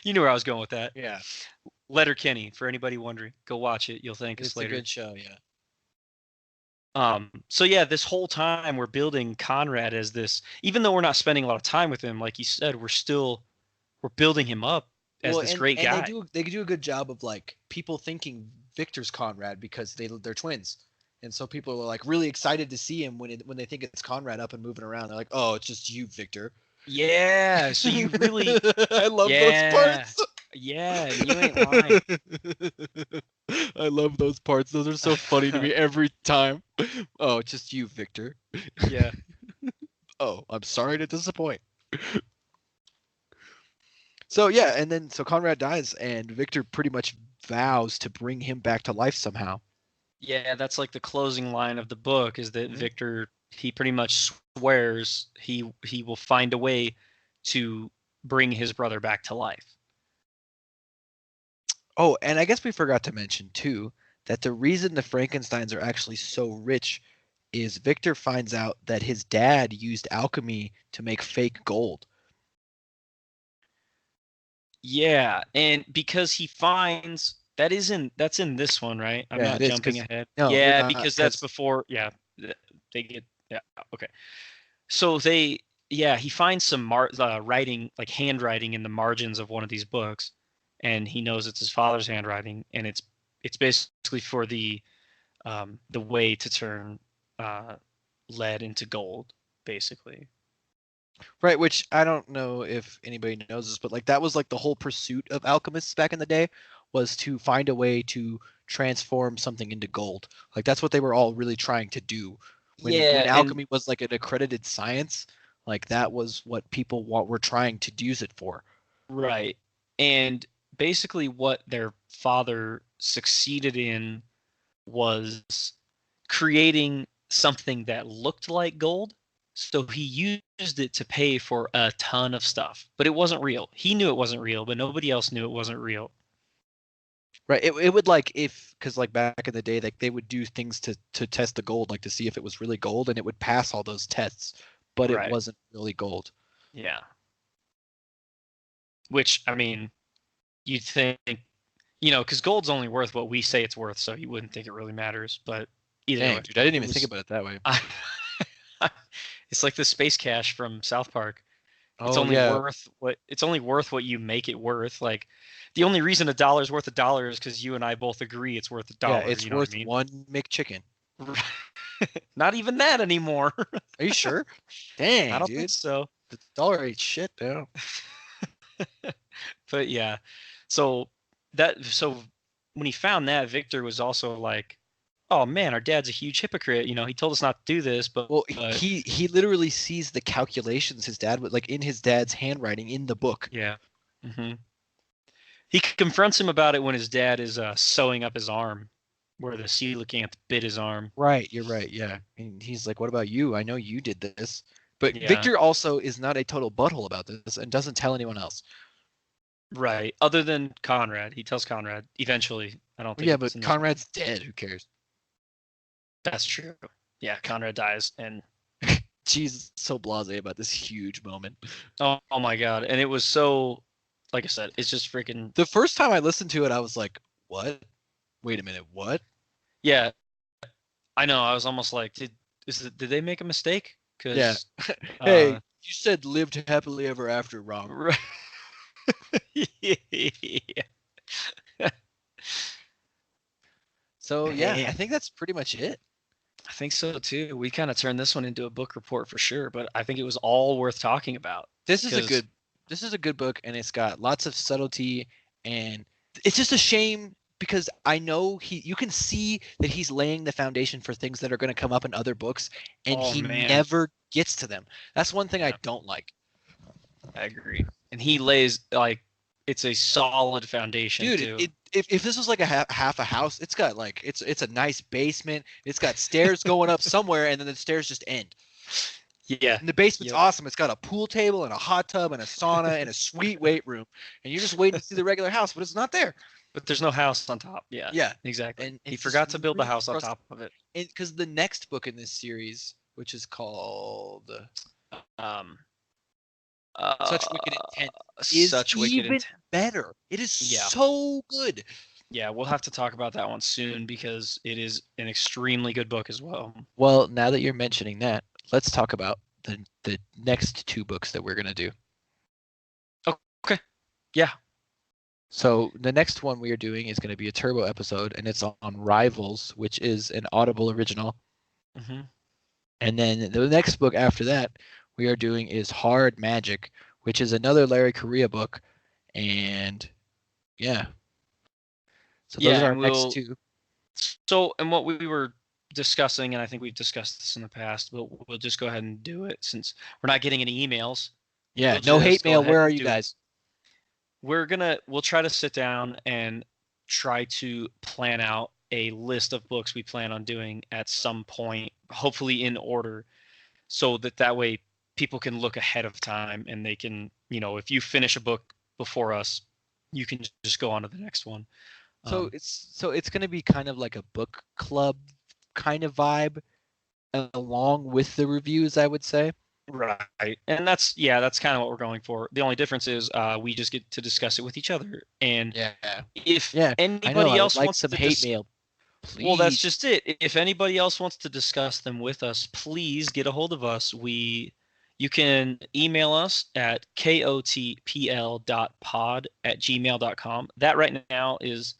Speaker 3: you knew where I was going with that.
Speaker 2: Yeah.
Speaker 3: Letterkenny, for anybody wondering, go watch it. You'll thank us later.
Speaker 2: It's a good show, yeah.
Speaker 3: So yeah, this whole time we're building Conrad as this, even though we're not spending a lot of time with him, like you said, we're building him up as this great guy.
Speaker 2: They do a good job of like people thinking Victor's Conrad because they're twins. And so people are like really excited to see him when they think it's Conrad up and moving around. They're like, "Oh, it's just you, Victor."
Speaker 3: Yeah, so you really
Speaker 2: I love those parts.
Speaker 3: Yeah, you ain't lying.
Speaker 2: I love those parts. Those are so funny to me every time. Oh, it's just you, Victor.
Speaker 3: Yeah.
Speaker 2: Oh, I'm sorry to disappoint. So yeah, and then Conrad dies, and Victor pretty much vows to bring him back to life somehow.
Speaker 3: Yeah, that's like the closing line of the book is that Victor, he pretty much swears he will find a way to bring his brother back to life.
Speaker 2: Oh, and I guess we forgot to mention too that the reason the Frankensteins are actually so rich is Victor finds out that his dad used alchemy to make fake gold.
Speaker 3: Yeah, and because he finds that's in this one, right? I'm not jumping ahead.
Speaker 2: No,
Speaker 3: yeah, because that's before. Yeah, they get. Yeah, okay. So he finds some writing, like handwriting, in the margins of one of these books, and he knows it's his father's handwriting, and it's basically for the way to turn lead into gold, basically.
Speaker 2: Right, which I don't know if anybody knows this, but like that was like the whole pursuit of alchemists back in the day, was to find a way to transform something into gold. Like that's what they were all really trying to do. When alchemy was like an accredited science, like that was what people were trying to use it for.
Speaker 3: Right. And basically what their father succeeded in was creating something that looked like gold. So he used it to pay for a ton of stuff, but it wasn't real. He knew it wasn't real, but nobody else knew it wasn't real.
Speaker 2: Right. It would like because like back in the day, like they would do things to test the gold, like to see if it was really gold, and it would pass all those tests, but it wasn't really gold.
Speaker 3: Yeah. Which, I mean, you'd think, because gold's only worth what we say it's worth, so you wouldn't think it really matters. But either way,
Speaker 2: dude, I didn't even think about it that way.
Speaker 3: It's like the space cash from South Park. It's only worth what you make it worth. Like the only reason $1 is worth $1 is because you and I both agree it's worth $1.
Speaker 2: Yeah, it's worth one McChicken.
Speaker 3: Not even that anymore.
Speaker 2: Are you sure? Dang,
Speaker 3: I don't
Speaker 2: dude.
Speaker 3: think so.
Speaker 2: The dollar ain't shit now.
Speaker 3: But yeah, so when he found that, Victor was also like, "Oh man, our dad's a huge hypocrite. You know, he told us not to do this, but
Speaker 2: Well, he literally sees the calculations his dad would like in his dad's handwriting in the book.
Speaker 3: yeah." hmm He confronts him about it when his dad is sewing up his arm, where the coelacanth bit his arm.
Speaker 2: Right, you're right. Yeah, and he's like, "What about you? I know you did this." But
Speaker 3: Yeah.
Speaker 2: Victor also is not a total butthole about this and doesn't tell anyone else.
Speaker 3: Right. Other than Conrad, he tells Conrad eventually. I don't think.
Speaker 2: Yeah,
Speaker 3: it's
Speaker 2: but
Speaker 3: in this
Speaker 2: Conrad's dead. Who cares?
Speaker 3: That's true. Yeah, Conrad dies, and
Speaker 2: She's so blasé about this huge moment.
Speaker 3: oh my god, and it was so, like I said, it's just freaking.
Speaker 2: The first time I listened to it, I was like, "What? Wait a minute, what?"
Speaker 3: Yeah, I know. I was almost like, did they make a mistake? Cause,
Speaker 2: Yeah. Hey, you said lived happily ever after, wrong.
Speaker 3: Right. Yeah.
Speaker 2: So yeah,
Speaker 3: Man.
Speaker 2: I think that's pretty much it.
Speaker 3: I think so too. We kind of turned this one into a book report for sure, but I think it was all worth talking about.
Speaker 2: This is a
Speaker 3: 'Cause-
Speaker 2: good book, and it's got lots of subtlety, and it's just a shame because I know you can see that he's laying the foundation for things that are going to come up in other books, and
Speaker 3: Oh,
Speaker 2: he
Speaker 3: man.
Speaker 2: never gets to them. That's one thing I
Speaker 3: Yeah.
Speaker 2: don't like.
Speaker 3: I agree. And he lays like it's a solid foundation too.
Speaker 2: Dude, if this was like a half a house, it's got like it's a nice basement. It's got stairs going up somewhere, and then the stairs just end.
Speaker 3: Yeah.
Speaker 2: And the basement's
Speaker 3: Yep.
Speaker 2: awesome. It's got a pool table and a hot tub and a sauna and a sweet weight room. And you're just waiting to see the regular house, but it's not there.
Speaker 3: But there's no house on top. Yeah.
Speaker 2: Yeah.
Speaker 3: Exactly.
Speaker 2: And
Speaker 3: he
Speaker 2: it's
Speaker 3: forgot
Speaker 2: just
Speaker 3: to build the
Speaker 2: really
Speaker 3: house on
Speaker 2: frustrating.
Speaker 3: top of it.
Speaker 2: Because the next book in this series, which is called Such Wicked Intent, is
Speaker 3: Such Wicked
Speaker 2: even
Speaker 3: Intent.
Speaker 2: better. It is
Speaker 3: Yeah.
Speaker 2: so good.
Speaker 3: Yeah, we'll have to talk about that one soon because it is an extremely good book as well.
Speaker 2: Well, now that you're mentioning that, let's talk about the next two books that we're gonna do.
Speaker 3: Okay. Yeah.
Speaker 2: So the next one we are doing is going to be a turbo episode, and it's on Rivals, which is an Audible original.
Speaker 3: hmm
Speaker 2: And then the next book after that we are doing is Hard Magic, which is another Larry Correa book. And yeah. So those
Speaker 3: Yeah,
Speaker 2: are our
Speaker 3: and
Speaker 2: next two.
Speaker 3: So, and what we were discussing, and I think we've discussed this in the past, but we'll just go ahead and do it since we're not getting any emails.
Speaker 2: Yeah,
Speaker 3: We'll
Speaker 2: no
Speaker 3: just
Speaker 2: hate
Speaker 3: go
Speaker 2: mail.
Speaker 3: ahead
Speaker 2: Where
Speaker 3: and
Speaker 2: are you
Speaker 3: do it.
Speaker 2: guys?
Speaker 3: We'll try to sit down and try to plan out a list of books we plan on doing at some point, hopefully in order, so that way people can look ahead of time and they can, if you finish a book before us, you can just go on to the next one.
Speaker 2: So it's going to be kind of like a book club kind of vibe, along with the reviews, I would say.
Speaker 3: Right. And that's kind of what we're going for. The only difference is we just get to discuss it with each other. And
Speaker 2: Yeah.
Speaker 3: if
Speaker 2: I know.
Speaker 3: anybody
Speaker 2: I would
Speaker 3: else
Speaker 2: like
Speaker 3: wants
Speaker 2: some
Speaker 3: to
Speaker 2: hate mail. Please.
Speaker 3: Well, that's just it. If anybody else wants to discuss them with us, please get a hold of us. You can email us at kotpl.pod@gmail.com. That right now is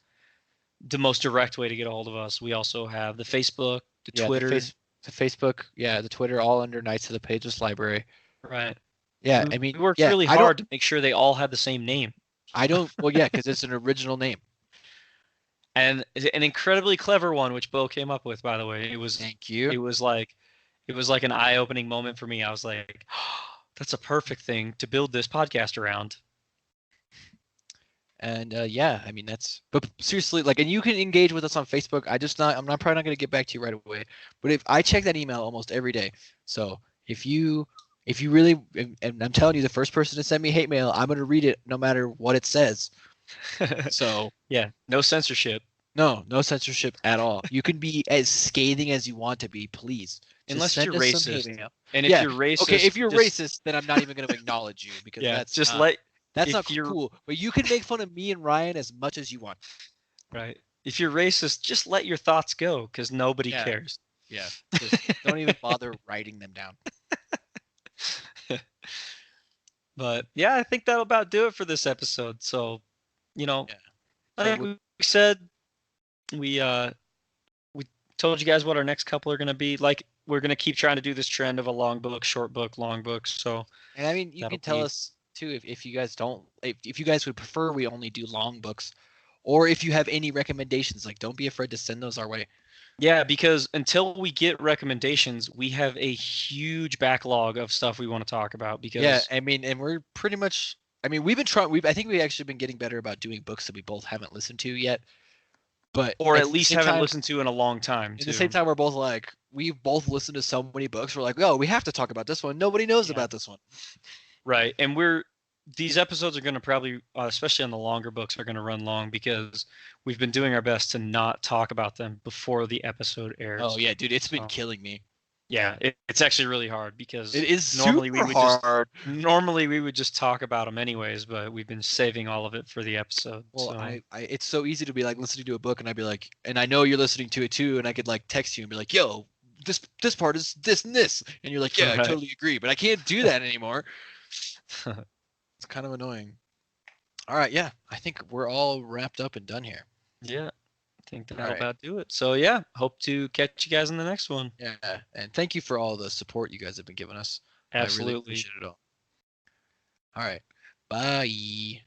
Speaker 3: the most direct way to get a hold of us. We also have the Facebook, the Twitter.
Speaker 2: The Facebook, the Twitter, all under Knights of the Pageless Library.
Speaker 3: Right.
Speaker 2: Yeah,
Speaker 3: we,
Speaker 2: I mean,
Speaker 3: we worked really hard to make sure they all had the same name.
Speaker 2: Because it's an original name.
Speaker 3: And an incredibly clever one, which Bo came up with, by the way.
Speaker 2: Thank you.
Speaker 3: It was like an eye-opening moment for me. I was like, oh, that's a perfect thing to build this podcast around.
Speaker 2: And I mean but seriously, and you can engage with us on Facebook. I'm probably not going to get back to you right away. But if I check that email almost every day, so if you really, and I'm telling you, the first person to send me hate mail, I'm going to read it no matter what it says. So
Speaker 3: yeah, no censorship.
Speaker 2: No censorship at all. You can be as scathing as you want to be, please.
Speaker 3: Unless you're racist. And if you're racist,
Speaker 2: okay, if you're racist, then I'm not even going to acknowledge you because that's not cool. But you can make fun of me and Ryan as much as you want.
Speaker 3: Right. If you're racist, just let your thoughts go because nobody cares.
Speaker 2: Yeah. Just don't even bother writing them down.
Speaker 3: But yeah, I think that'll about do it for this episode. So, I think we said we told you guys what our next couple are going to be. Like, we're going to keep trying to do this trend of a long book, short book, long book. So,
Speaker 2: and I mean, you can tell us too. If you guys don't, if you guys would prefer we only do long books, or if you have any recommendations, like don't be afraid to send those our way.
Speaker 3: Yeah, because until we get recommendations, we have a huge backlog of stuff we want to talk about. Because
Speaker 2: Yeah, I mean, and we're pretty much. I mean, we've been trying. I think we've actually been getting better about doing books that we both haven't listened to yet. But
Speaker 3: or
Speaker 2: at
Speaker 3: at
Speaker 2: the
Speaker 3: least
Speaker 2: same
Speaker 3: haven't
Speaker 2: time,
Speaker 3: listened to in a long time
Speaker 2: at
Speaker 3: too.
Speaker 2: the same time, we're both like, we've both listened to so many books. We're like, oh, we have to talk about this one. Nobody knows
Speaker 3: Yeah.
Speaker 2: about this one.
Speaker 3: Right, and these episodes are going to probably, especially on the longer books, are going to run long because we've been doing our best to not talk about them before the episode airs.
Speaker 2: Oh yeah, dude, it's been
Speaker 3: So,
Speaker 2: killing me.
Speaker 3: yeah, it's actually really hard because
Speaker 2: It is
Speaker 3: normally
Speaker 2: super hard.
Speaker 3: normally we would just talk about them anyways, but we've been saving all of it for the episode.
Speaker 2: Well,
Speaker 3: So
Speaker 2: it's so easy to be like listening to a book, and I'd be like, and I know you're listening to it too, and I could like text you and be like, yo, this part is this and this, and you're like, yeah, I
Speaker 3: Right.
Speaker 2: totally agree, but I can't do that anymore. It's kind of annoying. All right, yeah, I think we're all wrapped up and done here.
Speaker 3: yeah, I think that'll
Speaker 2: Alright.
Speaker 3: about do it. So yeah, hope to catch you guys in the next one.
Speaker 2: Yeah, and thank you for all the support you guys have been giving us. I really
Speaker 3: Absolutely.
Speaker 2: appreciate it all. All right, bye.